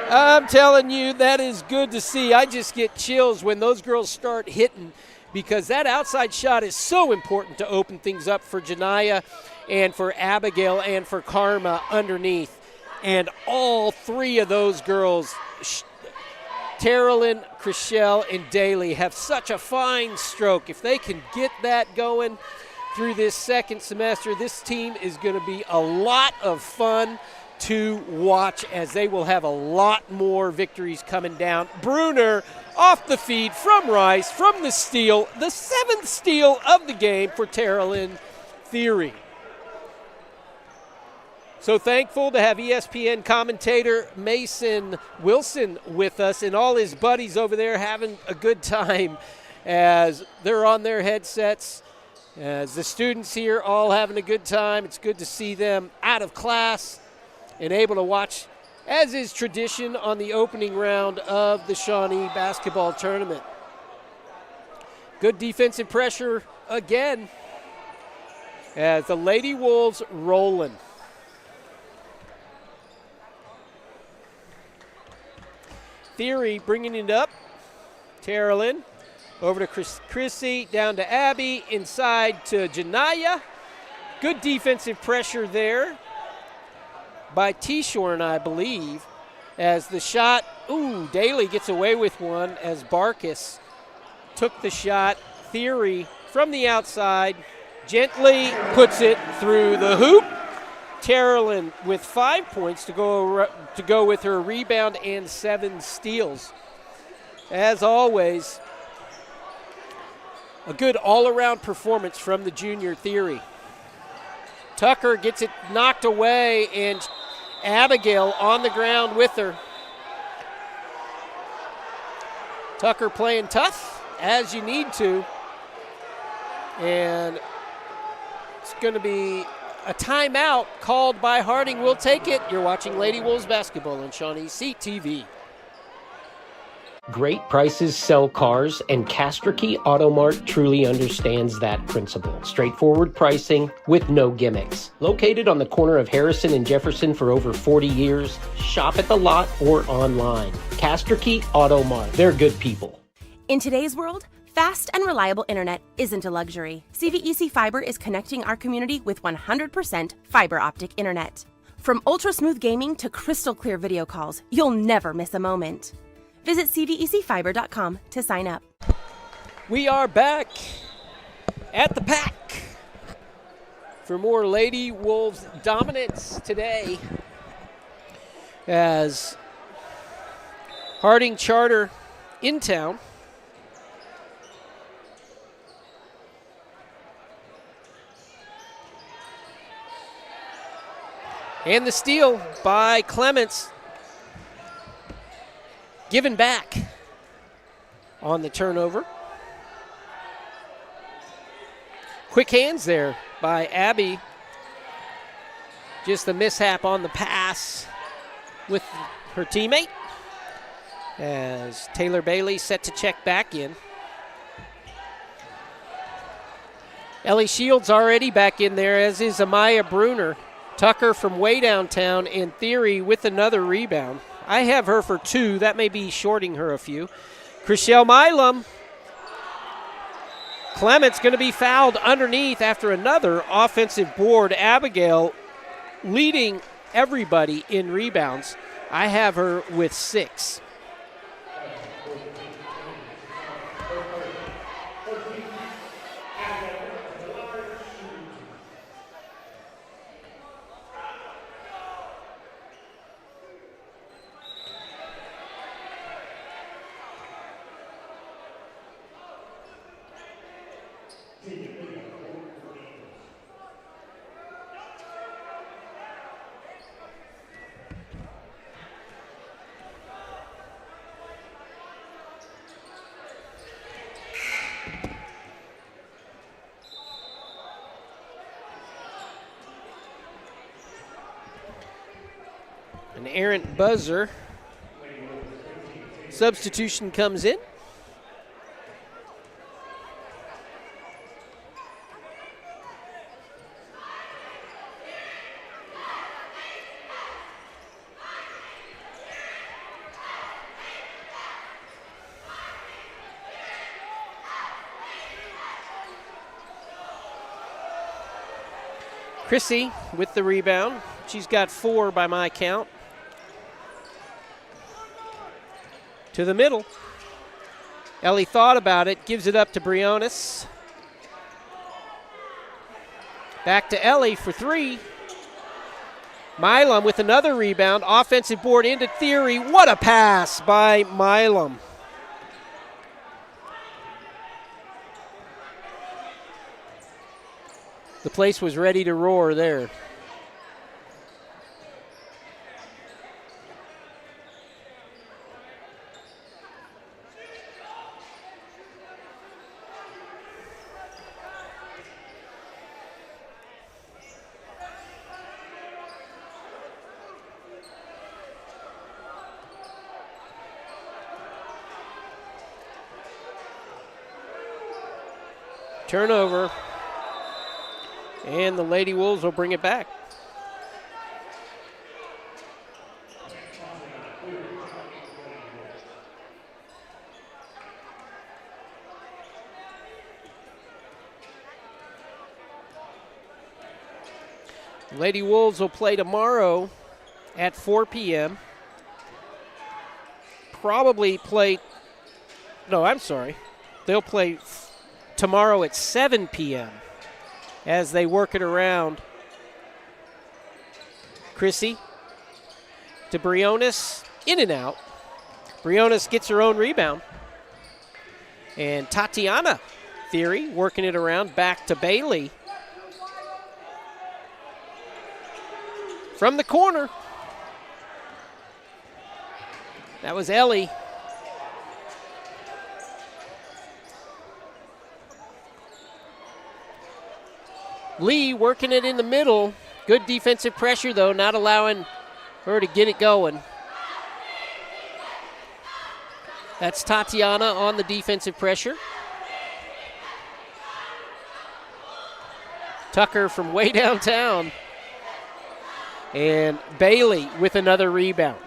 I'm telling you, that is good to see. I just get chills when those girls start hitting because that outside shot is so important to open things up for Janiyah and for Abigail and for Karma underneath. And all three of those girls, Terrellin, Crucial, and Daly, have such a fine stroke. If they can get that going through this second semester, this team is going to be a lot of fun to watch as they will have a lot more victories coming down. Bruner off the feed from Rice, from the steal, the seventh steal of the game for Terrellin Theory. So thankful to have ESPN commentator Mason Wilson with us and all his buddies over there having a good time as they're on their headsets, as the students here all having a good time. It's good to see them out of class and able to watch, as is tradition, on the opening round of the Shawnee basketball tournament. Good defensive pressure again. as the Lady Wolves rolling. Theory bringing it up. Terrelin over to Chrissy, down to Abby, inside to Janaya. Good defensive pressure there by T-Shorn, I believe, as the shot, Daly gets away with one as Barkus took the shot. Theory from the outside gently puts it through the hoop. Terrelin with 5 points to go with her rebound and 7 steals. As always, a good all-around performance from the junior Theory. Tucker gets it knocked away, and Abigail on the ground with her. Tucker playing tough, as you need to. And it's going to be a timeout called by Harding. We'll take it. You're watching Lady Wolves basketball on ShawneeCTV. Great prices sell cars, and Castrokey Auto Mart truly understands that principle. Straightforward pricing with no gimmicks. Located on the corner of Harrison and Jefferson for over 40 years, shop at the lot or online. Castrokey Auto Mart. They're good people. In today's world, fast and reliable internet isn't a luxury. CVEC Fiber is connecting our community with 100% fiber optic internet. From ultra-smooth gaming to crystal clear video calls, you'll never miss a moment. Visit cvecfiber.com to sign up. We are back at the pack for more Lady Wolves dominance today as Harding Charter in town. And the steal by Clements. Given back on the turnover. Quick hands there by Abby. Just a mishap on the pass with her teammate. As Taylor Bailey set to check back in. Ellie Shields already back in there, as is Amaya Bruner. Tucker from way downtown, in Theory with another rebound. I have her for 2. That may be shorting her a few. Chriselle Milam. Clement's going to be fouled underneath after another offensive board. Abigail leading everybody in rebounds. I have her with 6. An errant buzzer. Substitution comes in. Chrissy with the rebound. She's got 4 by my count. To the middle. Ellie thought about it, gives it up to Briones. Back to Ellie for 3. Milam with another rebound. Offensive board into Theory. What a pass by Milam. The place was ready to roar there. Turnover And the Lady Wolves will bring it back. Lady Wolves will play tomorrow at 4 p.m. Probably play, no, I'm sorry. They'll play tomorrow at 7 p.m. as they work it around. Chrissy to Briones, in and out. Briones gets her own rebound. And Tatiana Theory working it around back to Bailey. From the corner. That was Ellie. Lee working it in the middle. Good defensive pressure, though, not allowing her to get it going. That's Tatiana on the defensive pressure. Tucker from way downtown. And Bailey with another rebound.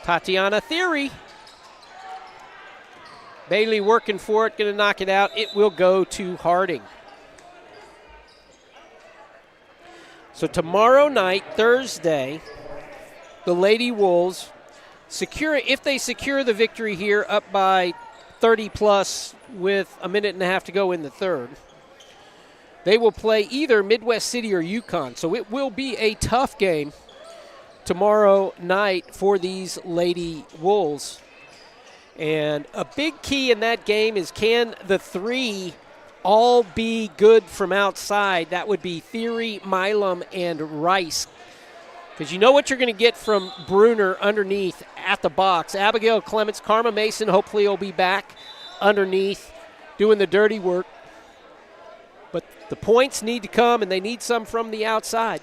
Tatiana Theory. Bailey working for it, going to knock it out. It will go to Harding. So tomorrow night, Thursday, the Lady Wolves if they secure the victory here up by 30 plus with a minute and a half to go in the third, they will play either Midwest City or UConn. So it will be a tough game tomorrow night for these Lady Wolves. And a big key in that game is, can the three all be good from outside? That would be Theory, Milam, and Rice. Because you know what you're going to get from Bruner underneath at the box. Abigail Clements, Karma Mason hopefully will be back underneath doing the dirty work. But the points need to come, and they need some from the outside.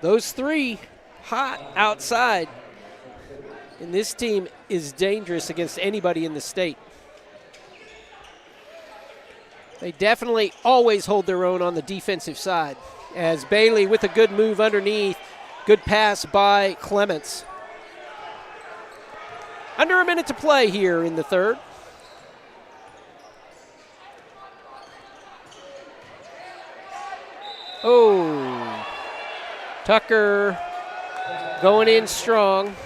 Those three hot outside. And this team is dangerous against anybody in the state. They definitely always hold their own on the defensive side. As Bailey with a good move underneath. Good pass by Clements. Under a minute to play here in the third. Oh, Tucker going in strong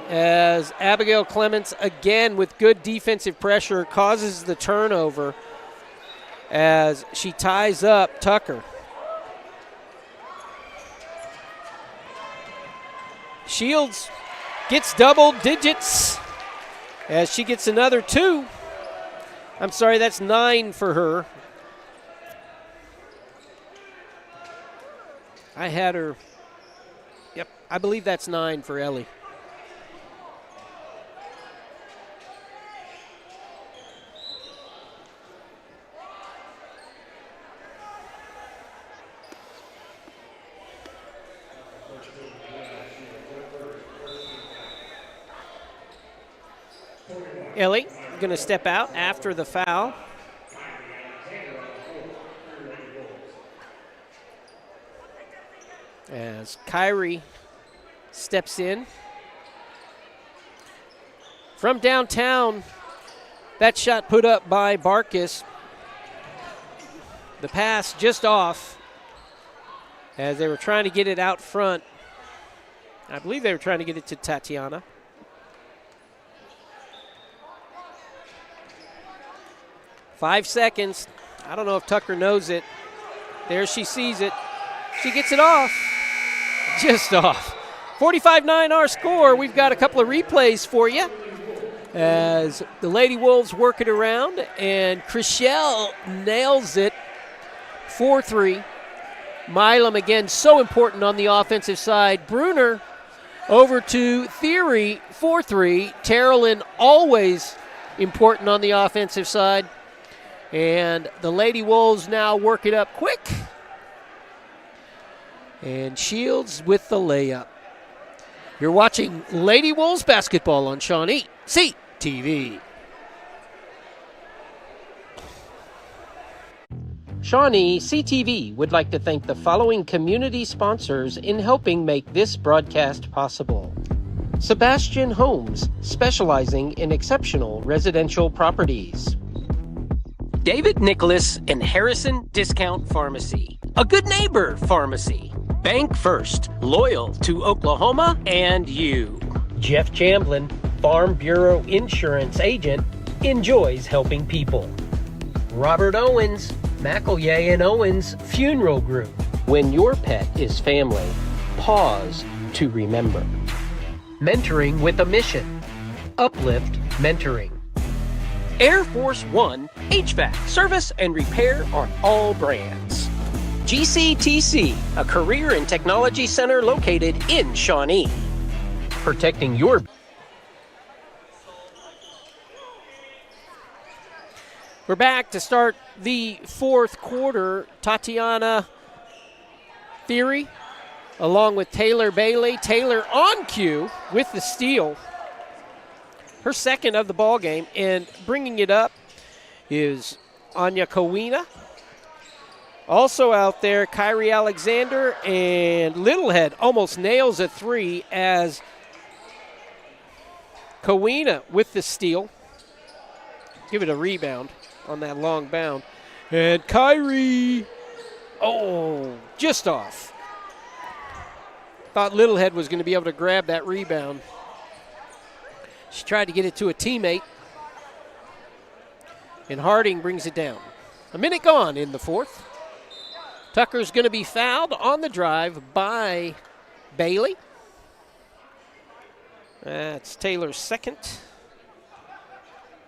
as Abigail Clements again with good defensive pressure causes the turnover as she ties up Tucker. Shields gets double digits as she gets another 2. I'm sorry, that's 9 for her. I had her. Yep, I believe that's 9 for Ellie. Ellie going to step out after the foul. As Kyrie steps in. From downtown, that shot put up by Barkis. The pass just off as they were trying to get it out front. I believe they were trying to get it to Tatiana. Five seconds. I don't know if Tucker knows it. There she sees it. She gets it off. Just off. 45-9 our score. We've got a couple of replays for you as the Lady Wolves work it around, and Chriselle nails it. 4-3. Milam again so important on the offensive side. Bruner over to Theory. 4-3. Terrellin always important on the offensive side. And the Lady Wolves now work it up quick. And Shields with the layup. You're watching Lady Wolves basketball on ShawneeCTV. ShawneeCTV. ShawneeCTV would like to thank the following community sponsors in helping make this broadcast possible. Sebastian Homes, specializing in exceptional residential properties. David Nicholas and Harrison Discount Pharmacy, a good neighbor pharmacy. Bank First, loyal to Oklahoma and you. Jeff Chamblin, Farm Bureau Insurance Agent, enjoys helping people. Robert Owens, McElroy and Owens Funeral Group. When your pet is family, pause to remember. Mentoring with a mission. Uplift Mentoring. Air Force One, HVAC, service and repair on all brands. GCTC, a career and technology center located in Shawnee. Protecting your... We're back to start the fourth quarter. Tatiana Theory, along with Taylor Bailey. Taylor on cue with the steal. Her second of the ball game, and bringing it up is Anya Kowina. Also out there, Kyrie Alexander, and Littlehead almost nails a three as Kowina with the steal. Give it a rebound on that long bound. And Kyrie, just off. Thought Littlehead was going to be able to grab that rebound. She tried to get it to a teammate. And Harding brings it down. A minute gone in the fourth. Tucker's going to be fouled on the drive by Bailey. That's Taylor's second.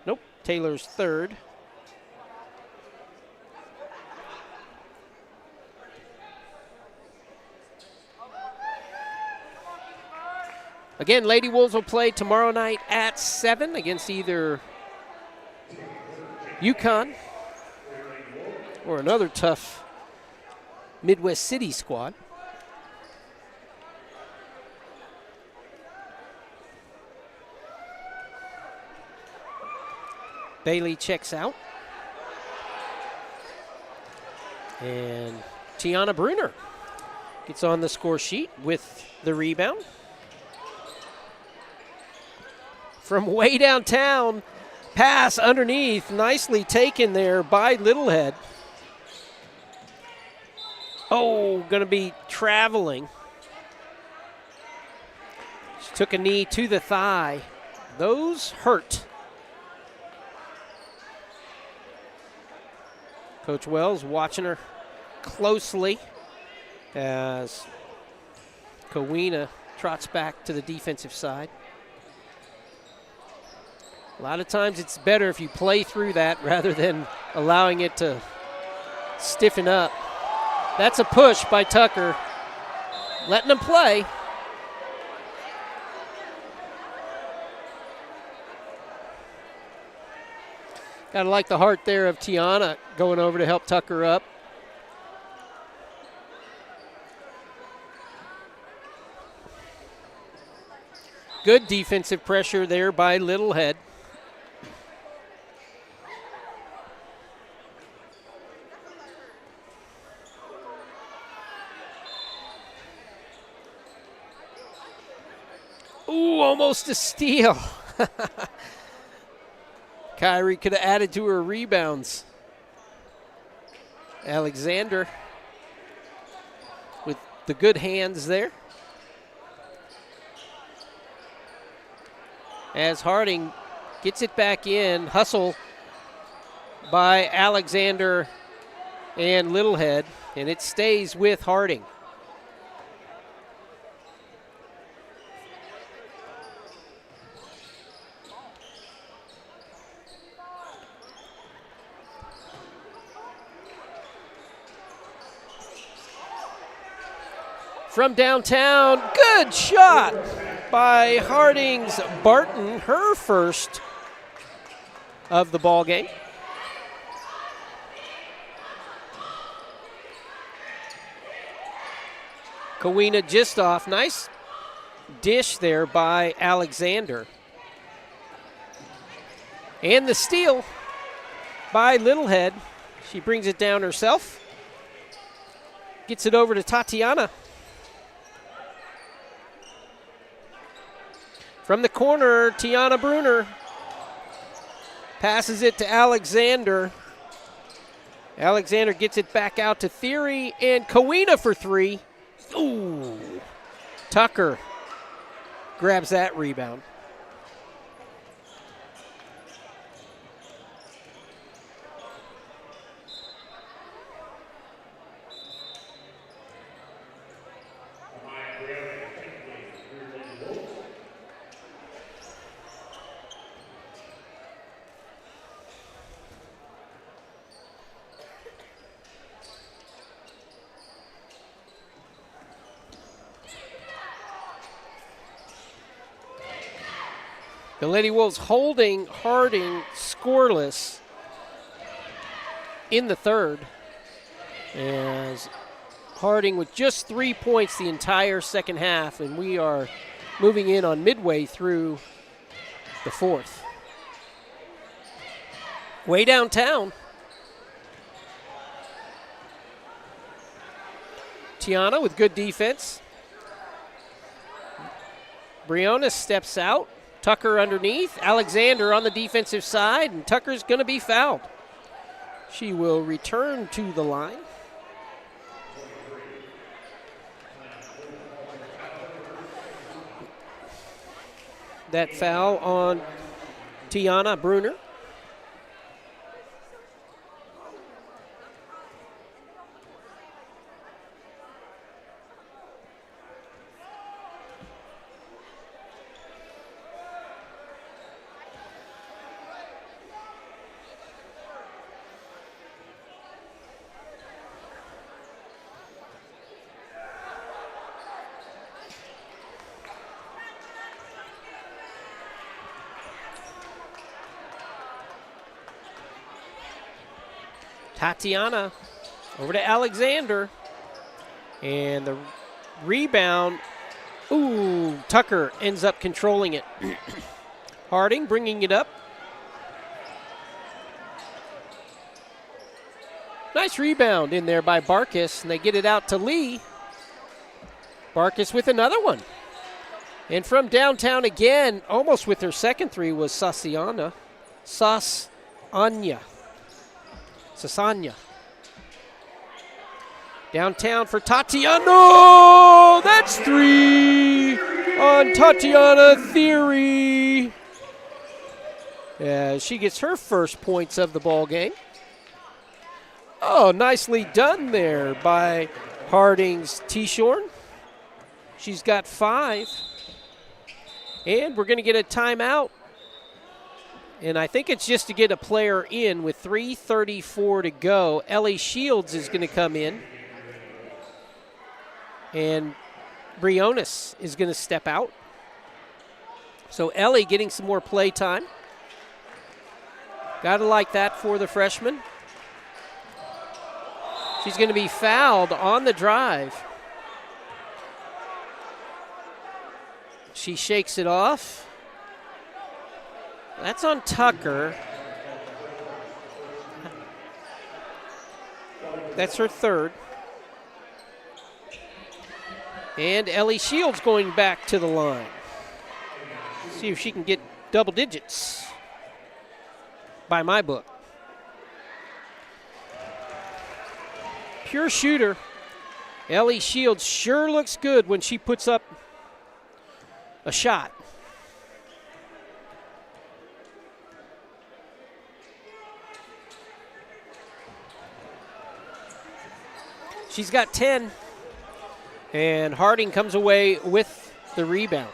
Nope, Taylor's third. Again, Lady Wolves will play tomorrow night at 7 against either UConn or another tough Midwest City squad. Bailey checks out. And Tiana Bruner gets on the score sheet with the rebound. From way downtown, pass underneath, nicely taken there by Littlehead. Going to be traveling. She took a knee to the thigh. Those hurt. Coach Wells watching her closely as Kowina trots back to the defensive side. A lot of times it's better if you play through that rather than allowing it to stiffen up. That's a push by Tucker, letting them play. Gotta like the heart there of Tiana going over to help Tucker up. Good defensive pressure there by Littlehead. Almost a steal. Kyrie could have added to her rebounds. Alexander with the good hands there. As Harding gets it back in, hustle by Alexander and Littlehead, and it stays with Harding. From downtown, good shot by Harding's Barton, her first of the ball game. Kowina just off, nice dish there by Alexander. And the steal by Littlehead. She brings it down herself. Gets it over to Tatiana. From the corner, Tiana Bruner passes it to Alexander. Alexander gets it back out to Theory, and Kowina for three. Ooh. Tucker grabs that rebound. The Lady Wolves holding Harding scoreless in the third, as Harding with just 3 points the entire second half, and we are moving in on midway through the fourth. Way downtown. Tiana with good defense. Briones steps out. Tucker underneath. Alexander on the defensive side, and Tucker's going to be fouled. She will return to the line. That foul on Tiana Bruner. Tatiana over to Alexander, and the rebound. Ooh, Tucker ends up controlling it. Harding bringing it up. Nice rebound in there by Barkis, and they get it out to Lee. Barkis with another one. And from downtown again, almost with her second three, was Sasanya. Sasanya. Downtown for Tatiana. That's three on Tatiana Theory. As she gets her first points of the ball game. Oh, nicely done there by Harding's T-Shorn. She's got 5. And we're going to get a timeout. And I think it's just to get a player in with 3:34 to go. Ellie Shields is going to come in. And Briones is going to step out. So Ellie getting some more play time. Got to like that for the freshman. She's going to be fouled on the drive. She shakes it off. That's on Tucker. That's her third. And Ellie Shields going back to the line. See if she can get double digits by my book. Pure shooter. Ellie Shields sure looks good when she puts up a shot. She's got 10, and Harding comes away with the rebound.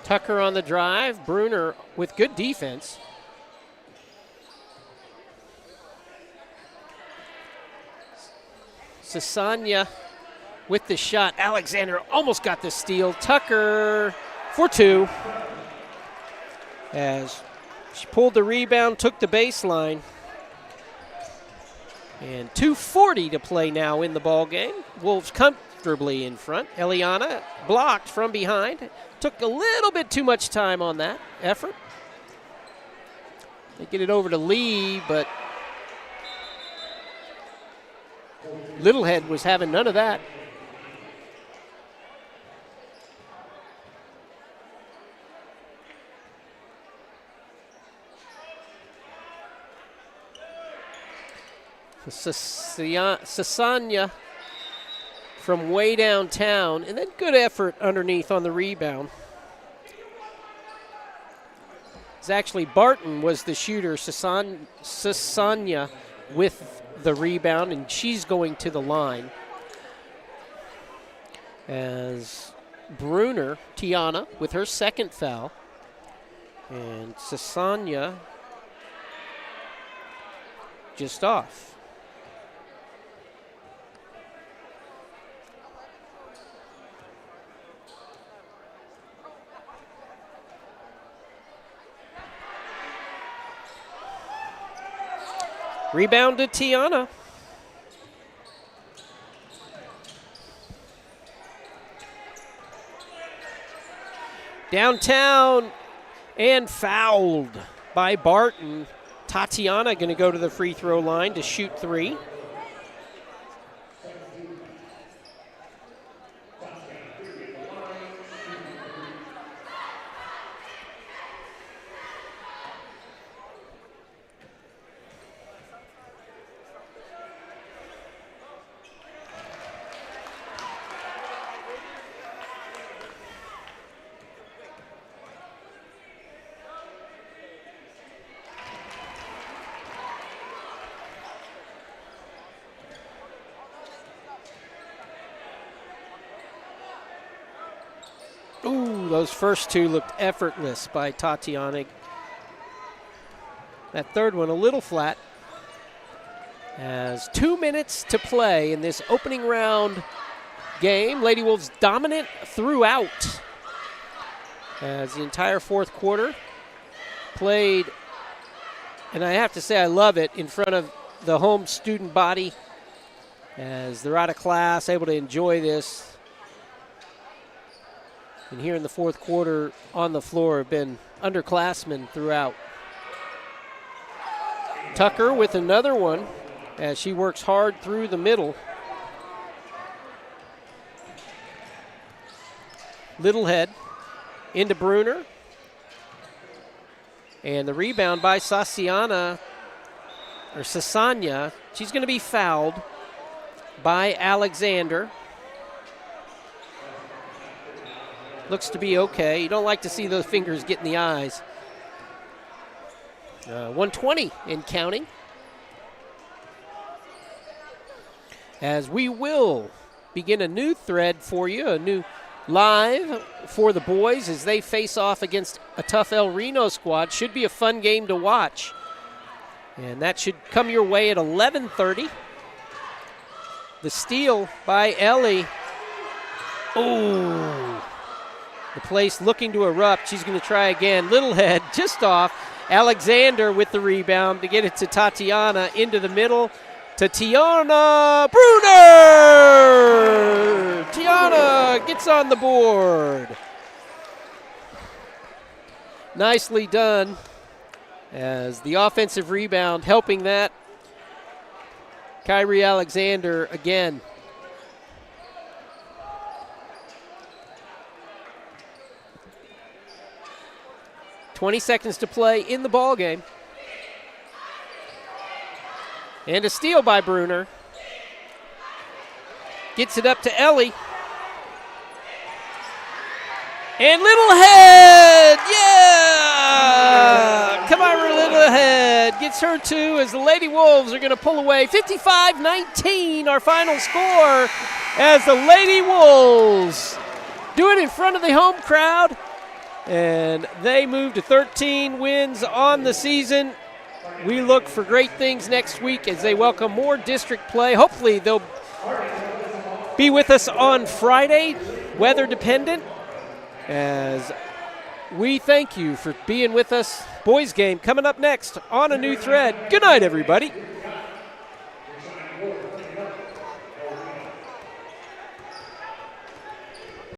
Tucker on the drive, Bruner with good defense. Sasanya with the shot. Alexander almost got the steal. Tucker for 2. As She pulled the rebound, took the baseline. And 2:40 to play now in the ball game. Wolves comfortably in front. Eliana blocked from behind. Took a little bit too much time on that effort. They get it over to Lee, but Littlehead was having none of that. Sasanya from way downtown, and then good effort underneath on the rebound. It's actually Barton was the shooter. Sasanya with the rebound, and she's going to the line. As Bruner, Tiana, with her second foul. And Sasanya just off. Rebound to Tiana. Downtown and fouled by Barton. Tatiana going to go to the free throw line to shoot three. Ooh, those first two looked effortless by Tatiana. That third one a little flat. As 2 minutes to play in this opening round game. Lady Wolves dominant throughout. As the entire fourth quarter played, and I have to say I love it, in front of the home student body. As they're out of class, able to enjoy this. And here in the fourth quarter on the floor have been underclassmen throughout. Tucker with another one as she works hard through the middle. Littlehead into Bruner. And the rebound by Sasanya. She's going to be fouled by Alexander. Looks to be okay. You don't like to see those fingers get in the eyes. 120 and counting. As we will begin a new thread for you, a new live for the boys as they face off against a tough El Reno squad. Should be a fun game to watch. And that should come your way at 11:30. The steal by Ellie. Oh. The place looking to erupt. She's going to try again. Littlehead just off. Alexander with the rebound to get it to Tatiana into the middle. To Tiana Bruner. Tiana gets on the board. Nicely done. As the offensive rebound helping that. Kyrie Alexander again. .20 seconds to play in the ball game. And a steal by Bruner. Gets it up to Ellie. And Littlehead! Yeah! Come on, Littlehead. Gets her two as the Lady Wolves are going to pull away. 55-19, our final score, as the Lady Wolves do it in front of the home crowd. And they move to 13 wins on the season. We look for great things next week as they welcome more district play. Hopefully they'll be with us on Friday, weather dependent, as We thank you for being with us. Boys game coming up next on A New Thread. Good night, everybody.